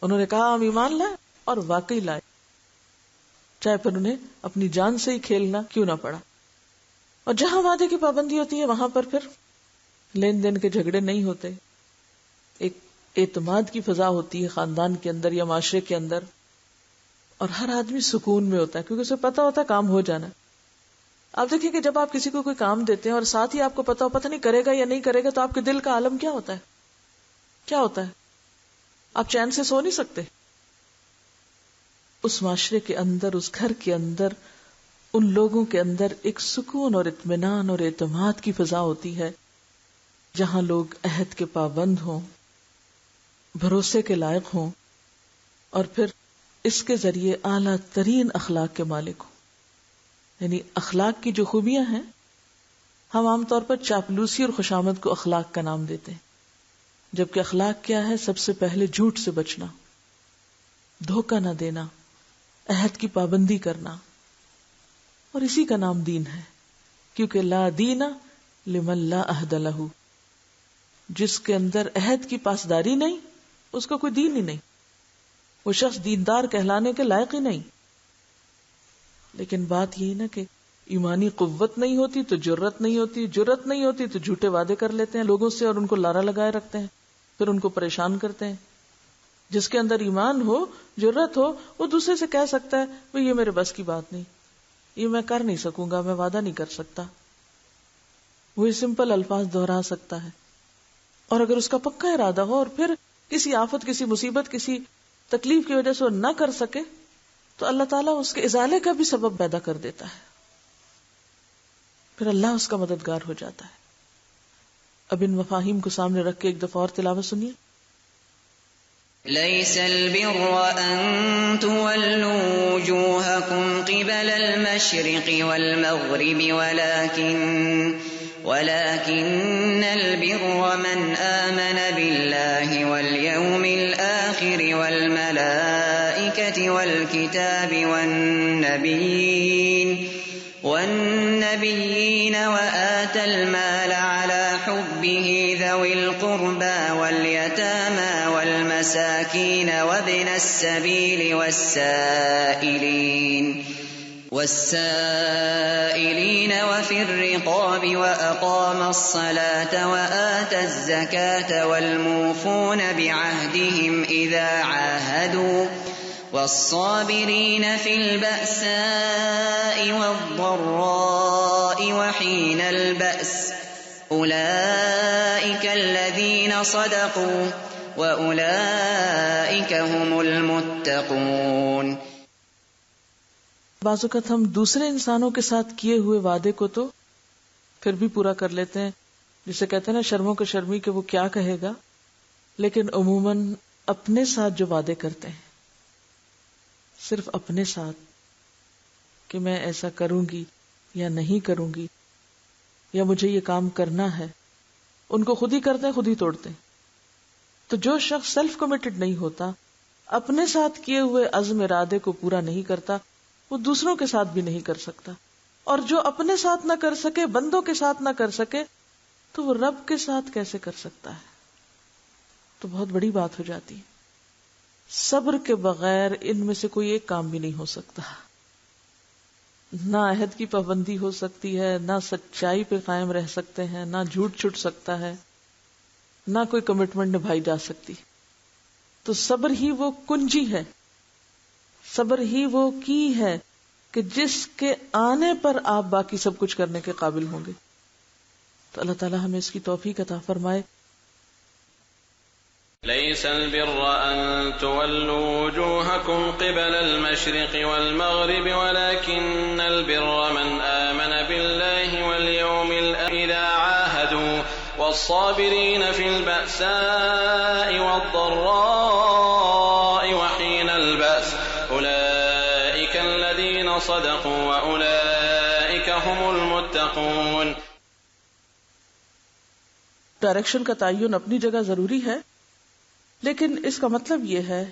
انہوں نے کہا ہم ایمان لائے اور واقعی لائے, چاہے پھر انہیں اپنی جان سے ہی کھیلنا کیوں نہ پڑا. اور جہاں وعدے کی پابندی ہوتی ہے وہاں پر پھر لین دین کے جھگڑے نہیں ہوتے. ایک اعتماد کی فضا ہوتی ہے خاندان کے اندر یا معاشرے کے اندر, اور ہر آدمی سکون میں ہوتا ہے کیونکہ اسے پتا ہوتا ہے کام ہو جانا. آپ دیکھیں کہ جب آپ کسی کو کوئی کام دیتے ہیں اور ساتھ ہی آپ کو پتا ہو پتہ نہیں کرے گا یا نہیں کرے گا, تو آپ کے دل کا عالم کیا ہوتا ہے؟ کیا ہوتا ہے؟ آپ چین سے سو نہیں سکتے. اس معاشرے کے اندر, اس گھر کے اندر, ان لوگوں کے اندر ایک سکون اور اطمینان اور اعتماد کی فضا ہوتی ہے جہاں لوگ عہد کے پابند ہوں, بھروسے کے لائق ہوں, اور پھر اس کے ذریعے اعلیٰ ترین اخلاق کے مالک ہوں. یعنی اخلاق کی جو خوبیاں ہیں, ہم عام طور پر چاپلوسی اور خوشامد کو اخلاق کا نام دیتے ہیں, جبکہ اخلاق کیا ہے؟ سب سے پہلے جھوٹ سے بچنا, دھوکہ نہ دینا, عہد کی پابندی کرنا, اور اسی کا نام دین ہے. کیونکہ لا دین لمن لا عہد لہ, جس کے اندر عہد کی پاسداری نہیں اس کو کوئی دین ہی نہیں, وہ شخص دیندار کہلانے کے لائق ہی نہیں. لیکن بات یہی نا کہ ایمانی قوت نہیں ہوتی تو جرت نہیں ہوتی, جرت نہیں ہوتی تو جھوٹے وعدے کر لیتے ہیں لوگوں سے اور ان کو لارا لگائے رکھتے ہیں, پھر ان کو پریشان کرتے ہیں. جس کے اندر ایمان ہو, جرت ہو, وہ دوسرے سے کہہ سکتا ہے وہ یہ میرے بس کی بات نہیں, یہ میں کر نہیں سکوں گا, میں وعدہ نہیں کر سکتا. وہ سمپل الفاظ دہرا سکتا ہے. اور اگر اس کا پکا ارادہ ہو اور پھر کسی آفت, کسی مصیبت, کسی تکلیف کی وجہ سے وہ نہ کر سکے تو اللہ تعالیٰ اس کے ازالے کا بھی سبب پیدا کر دیتا ہے, پھر اللہ اس کا مددگار ہو جاتا ہے. اب ان مفاہیم کو سامنے رکھ کے ایک دفعہ اور تلاوت سنیے.
ليس البر أن تولوا وجوهكم قبل المشرق والمغرب ولكن البر من آمن بالله واليوم الآخر والملائكة والكتاب والنبيين وآتى المال على حبه ذوي القربى واليتامى والمساكين وابن السبيل والسائلين وفي الرقاب وأقام الصلاة وآتى الزكاة والموفون بعهدهم إذا عاهدوا والصابرين في البأساء والضراء وحين البأس أولئك الذين صدقوا وأولئك هم المتقون.
بعض اوقات ہم دوسرے انسانوں کے ساتھ کیے ہوئے وعدے کو تو پھر بھی پورا کر لیتے ہیں، جسے کہتے ہیں نا شرموں کو شرمی کہ وہ کیا کہے گا، لیکن عموماً اپنے ساتھ جو وعدے کرتے ہیں، صرف اپنے ساتھ کہ میں ایسا کروں گی یا نہیں کروں گی یا مجھے یہ کام کرنا ہے، ان کو خود ہی کرتے ہیں، خود ہی توڑتے ہیں. تو جو شخص سیلف کمیٹڈ نہیں ہوتا، اپنے ساتھ کیے ہوئے عزم ارادے کو پورا نہیں کرتا، وہ دوسروں کے ساتھ بھی نہیں کر سکتا. اور جو اپنے ساتھ نہ کر سکے، بندوں کے ساتھ نہ کر سکے، تو وہ رب کے ساتھ کیسے کر سکتا ہے؟ تو بہت بڑی بات ہو جاتی ہے. صبر کے بغیر ان میں سے کوئی ایک کام بھی نہیں ہو سکتا. نہ عہد کی پابندی ہو سکتی ہے، نہ سچائی پہ قائم رہ سکتے ہیں، نہ جھوٹ چھٹ سکتا ہے، نہ کوئی کمٹمنٹ نبھائی جا سکتی. تو صبر ہی وہ کنجی ہے، صبر ہی وہ کی ہے کہ جس کے آنے پر آپ باقی سب کچھ کرنے کے قابل ہوں گے. تو اللہ تعالیٰ ہمیں اس کی توفیق عطا فرمائے.
ليس البر أن تولوا وجوهكم قبل المشرق والمغرب ولكن البر من آمن بالله واليوم الآخر إذا عاهدوا والصابرين في البأساء والضراء وحين البأس أولئك الذين صدقوا وأولئك هم المتقون.
ڈائریکشن کا تعین اپنی جگہ ضروری ہے، لیکن اس کا مطلب یہ ہے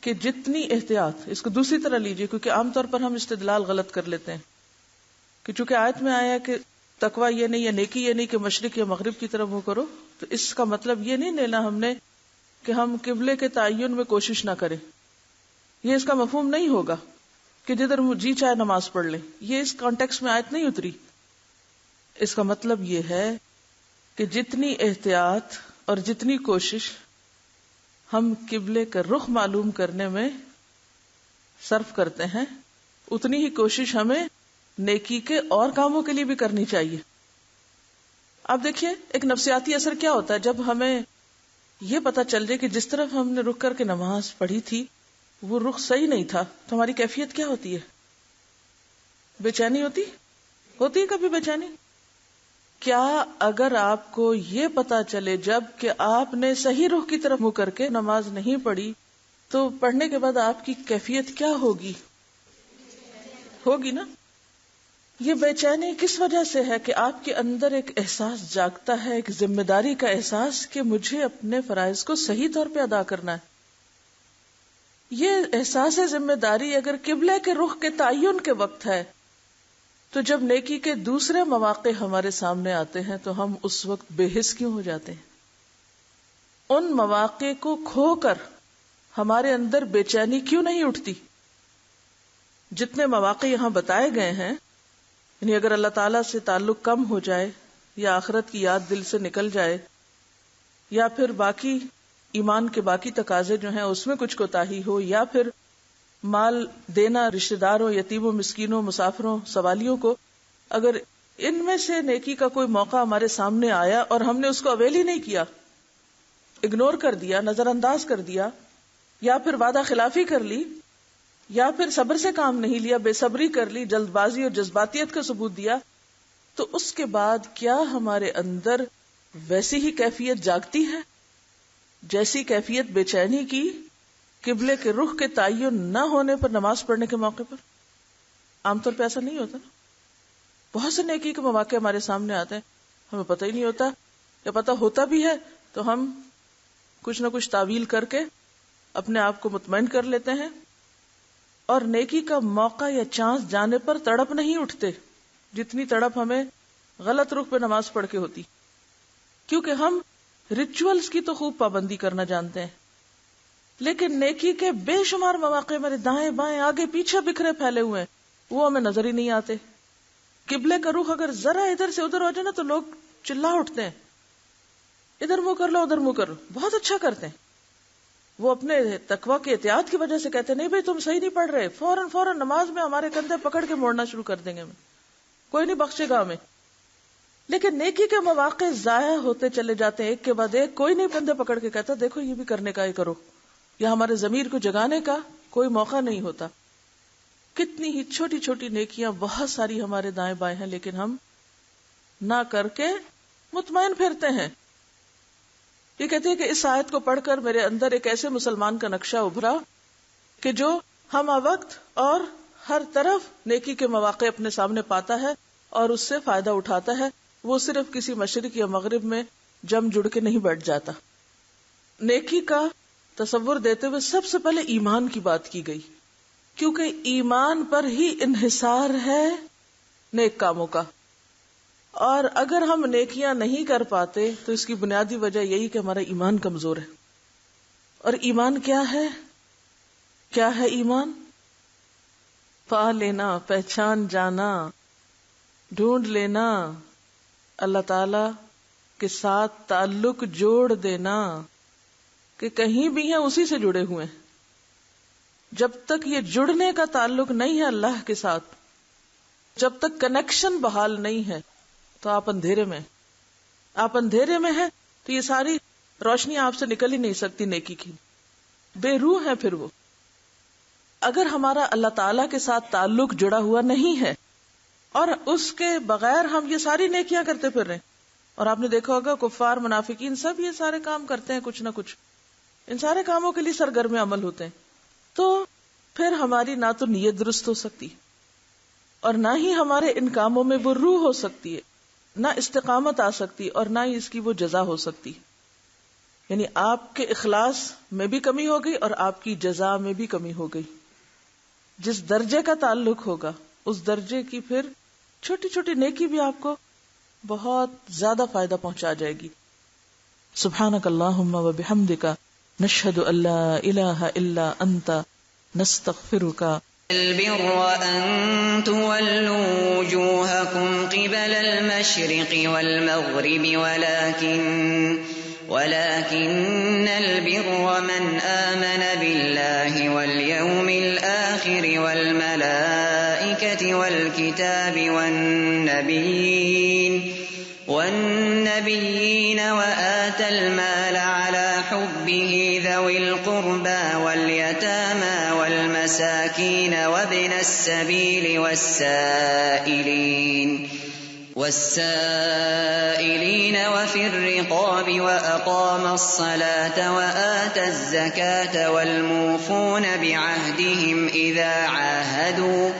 کہ جتنی احتیاط، اس کو دوسری طرح لیجئے، کیونکہ عام طور پر ہم استدلال غلط کر لیتے ہیں کہ چونکہ آیت میں آیا کہ تقویٰ یہ نہیں یا نیکی یہ نہیں کہ مشرق یا مغرب کی طرف وہ کرو، تو اس کا مطلب یہ نہیں لینا ہم نے کہ ہم قبلے کے تعین میں کوشش نہ کریں. یہ اس کا مفہوم نہیں ہوگا کہ جدھر جی چاہے نماز پڑھ لیں. یہ اس کانٹیکس میں آیت نہیں اتری. اس کا مطلب یہ ہے کہ جتنی احتیاط اور جتنی کوشش ہم قبلے کا رخ معلوم کرنے میں صرف کرتے ہیں، اتنی ہی کوشش ہمیں نیکی کے اور کاموں کے لیے بھی کرنی چاہیے. اب دیکھیے ایک نفسیاتی اثر کیا ہوتا ہے جب ہمیں یہ پتا چل جائے کہ جس طرف ہم نے رک کر کے نماز پڑھی تھی وہ رخ صحیح نہیں تھا، تو ہماری کیفیت کیا ہوتی ہے؟ بے چینی ہوتی ہے کبھی بے چینی؟ کیا اگر آپ کو یہ پتا چلے جب کہ آپ نے صحیح رخ کی طرف منہ کر کے نماز نہیں پڑھی تو پڑھنے کے بعد آپ کی کیفیت کیا ہوگی نا؟ یہ بے چینی کس وجہ سے ہے کہ آپ کے اندر ایک احساس جاگتا ہے، ایک ذمہ داری کا احساس کہ مجھے اپنے فرائض کو صحیح طور پہ ادا کرنا ہے. یہ احساس ذمہ داری اگر قبلے کے رخ کے تعین کے وقت ہے تو جب نیکی کے دوسرے مواقع ہمارے سامنے آتے ہیں تو ہم اس وقت بے حس کیوں ہو جاتے ہیں؟ ان مواقع کو کھو کر ہمارے اندر بے چینی کیوں نہیں اٹھتی؟ جتنے مواقع یہاں بتائے گئے ہیں، یعنی اگر اللہ تعالیٰ سے تعلق کم ہو جائے یا آخرت کی یاد دل سے نکل جائے یا پھر باقی ایمان کے باقی تقاضے جو ہیں اس میں کچھ کوتاہی ہو، یا پھر مال دینا رشتہ داروں، یتیموں، مسکینوں، مسافروں، سوالیوں کو، اگر ان میں سے نیکی کا کوئی موقع ہمارے سامنے آیا اور ہم نے اس کو اویل ہی نہیں کیا، اگنور کر دیا، نظر انداز کر دیا، یا پھر وعدہ خلافی کر لی، یا پھر صبر سے کام نہیں لیا، بے صبری کر لی، جلد بازی اور جذباتیت کا ثبوت دیا، تو اس کے بعد کیا ہمارے اندر ویسی ہی کیفیت جاگتی ہے جیسی کیفیت بے چینی کی قبلے کے رخ کے تعین نہ ہونے پر نماز پڑھنے کے موقع پر؟ عام طور پہ ایسا نہیں ہوتا نا. بہت سے نیکی کے مواقع ہمارے سامنے آتے ہیں، ہمیں پتہ ہی نہیں ہوتا، یا پتہ ہوتا بھی ہے تو ہم کچھ نہ کچھ تعویل کر کے اپنے آپ کو مطمئن کر لیتے ہیں اور نیکی کا موقع یا چانس جانے پر تڑپ نہیں اٹھتے جتنی تڑپ ہمیں غلط رخ پہ نماز پڑھ کے ہوتی، کیونکہ ہم ریچولز کی تو خوب پابندی کرنا جانتے ہیں، لیکن نیکی کے بے شمار مواقع میرے دائیں بائیں آگے پیچھے بکھرے پھیلے ہوئے ہیں، وہ ہمیں نظر ہی نہیں آتے. قبلے کا رخ اگر ذرا ادھر سے ادھر ہو جائے نا تو لوگ چلا اٹھتے ہیں، ادھر منہ کر لو ادھر منہ کر لو. بہت اچھا کرتے ہیں وہ، اپنے تقویٰ کے احتیاط کی وجہ سے کہتے ہیں نہیں بھائی تم صحیح نہیں پڑھ رہے، فوراً نماز میں ہمارے کندھے پکڑ کے موڑنا شروع کر دیں گے، کوئی نہیں بخشے گا ہمیں. لیکن نیکی کے مواقع ضائع ہوتے چلے جاتے ہیں ایک کے بعد ایک، کوئی نہیں کندھے پکڑ کے کہتا دیکھو یہ بھی کرنے کا، یہ کرو، یا ہمارے ضمیر کو جگانے کا کوئی موقع نہیں ہوتا. کتنی ہی چھوٹی چھوٹی نیکیاں بہت ساری ہمارے دائیں بائیں ہیں، لیکن ہم نہ کر کے مطمئن پھرتے ہیں. یہ کہتے ہیں کہ اس آیت کو پڑھ کر میرے اندر ایک ایسے مسلمان کا نقشہ ابھرا کہ جو ہمہ وقت اور ہر طرف نیکی کے مواقع اپنے سامنے پاتا ہے اور اس سے فائدہ اٹھاتا ہے. وہ صرف کسی مشرق یا مغرب میں جم جڑ کے نہیں بیٹھ جاتا. نیکی کا تصور دیتے ہوئے سب سے پہلے ایمان کی بات کی گئی، کیونکہ ایمان پر ہی انحصار ہے نیک کاموں کا. اور اگر ہم نیکیاں نہیں کر پاتے تو اس کی بنیادی وجہ یہی کہ ہمارا ایمان کمزور ہے. اور ایمان کیا ہے؟ کیا ہے ایمان؟ پا لینا، پہچان جانا، ڈھونڈ لینا، اللہ تعالی کے ساتھ تعلق جوڑ دینا کہ کہیں بھی ہیں اسی سے جڑے ہوئے ہیں. جب تک یہ جڑنے کا تعلق نہیں ہے اللہ کے ساتھ، جب تک کنیکشن بحال نہیں ہے تو آپ اندھیرے میں ہیں. تو یہ ساری روشنی آپ سے نکل ہی نہیں سکتی نیکی کی، بے روح ہے. پھر وہ اگر ہمارا اللہ تعالی کے ساتھ تعلق جڑا ہوا نہیں ہے اور اس کے بغیر ہم یہ ساری نیکیاں کرتے پھر رہے ہیں، اور آپ نے دیکھا ہوگا کفار منافقین سب یہ سارے کام کرتے ہیں کچھ نہ کچھ، ان سارے کاموں کے لیے سرگرم عمل ہوتے ہیں، تو پھر ہماری نہ تو نیت درست ہو سکتی اور نہ ہی ہمارے ان کاموں میں وہ روح ہو سکتی ہے، نہ استقامت آ سکتی اور نہ ہی اس کی وہ جزا ہو سکتی. یعنی آپ کے اخلاص میں بھی کمی ہو گئی اور آپ کی جزا میں بھی کمی ہو گئی. جس درجے کا تعلق ہوگا اس درجے کی پھر چھوٹی چھوٹی نیکی بھی آپ کو بہت زیادہ فائدہ پہنچا جائے گی. سبحانک اللہم و بحمدک نشہد ان لا الہ الا انت نستغفرک.
البر أن تولوا وجوهكم قبل المشرق والمغرب ولكن البر من آمن بالله واليوم الآخر والملائكة والكتاب والنبيين وآتى المال على حبه ذوي القربى واليتامى والمساكين وابن السبيل والسائلين وفي الرقاب وأقام الصلاة وآتى الزكاة والموفون بعهدهم إذا عاهدوا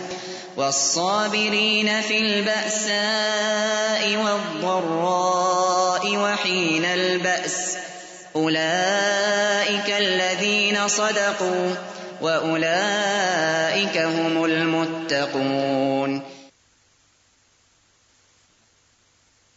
والصابرين في البأساء والضراء وحين البأس أولئك الذين صدقوا وأولئك هم المتقون.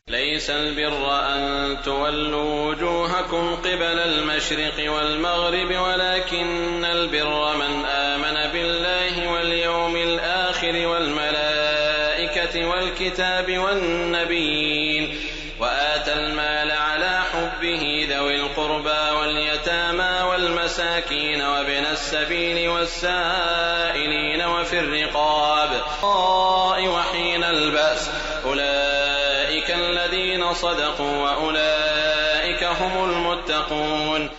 ليس البر أن تولوا وجوهكم قبل المشرق والمغرب ولكن البر من آمن بالله واليوم الآخر والملائكة والكتاب والنبيين وآتى المال على حبه ذوي القربى واليتامى والمساكين وابن السبيل والسائلين وفي الرقاب وحين البأس أولئك الذين صدقوا وأولئك هم المتقون.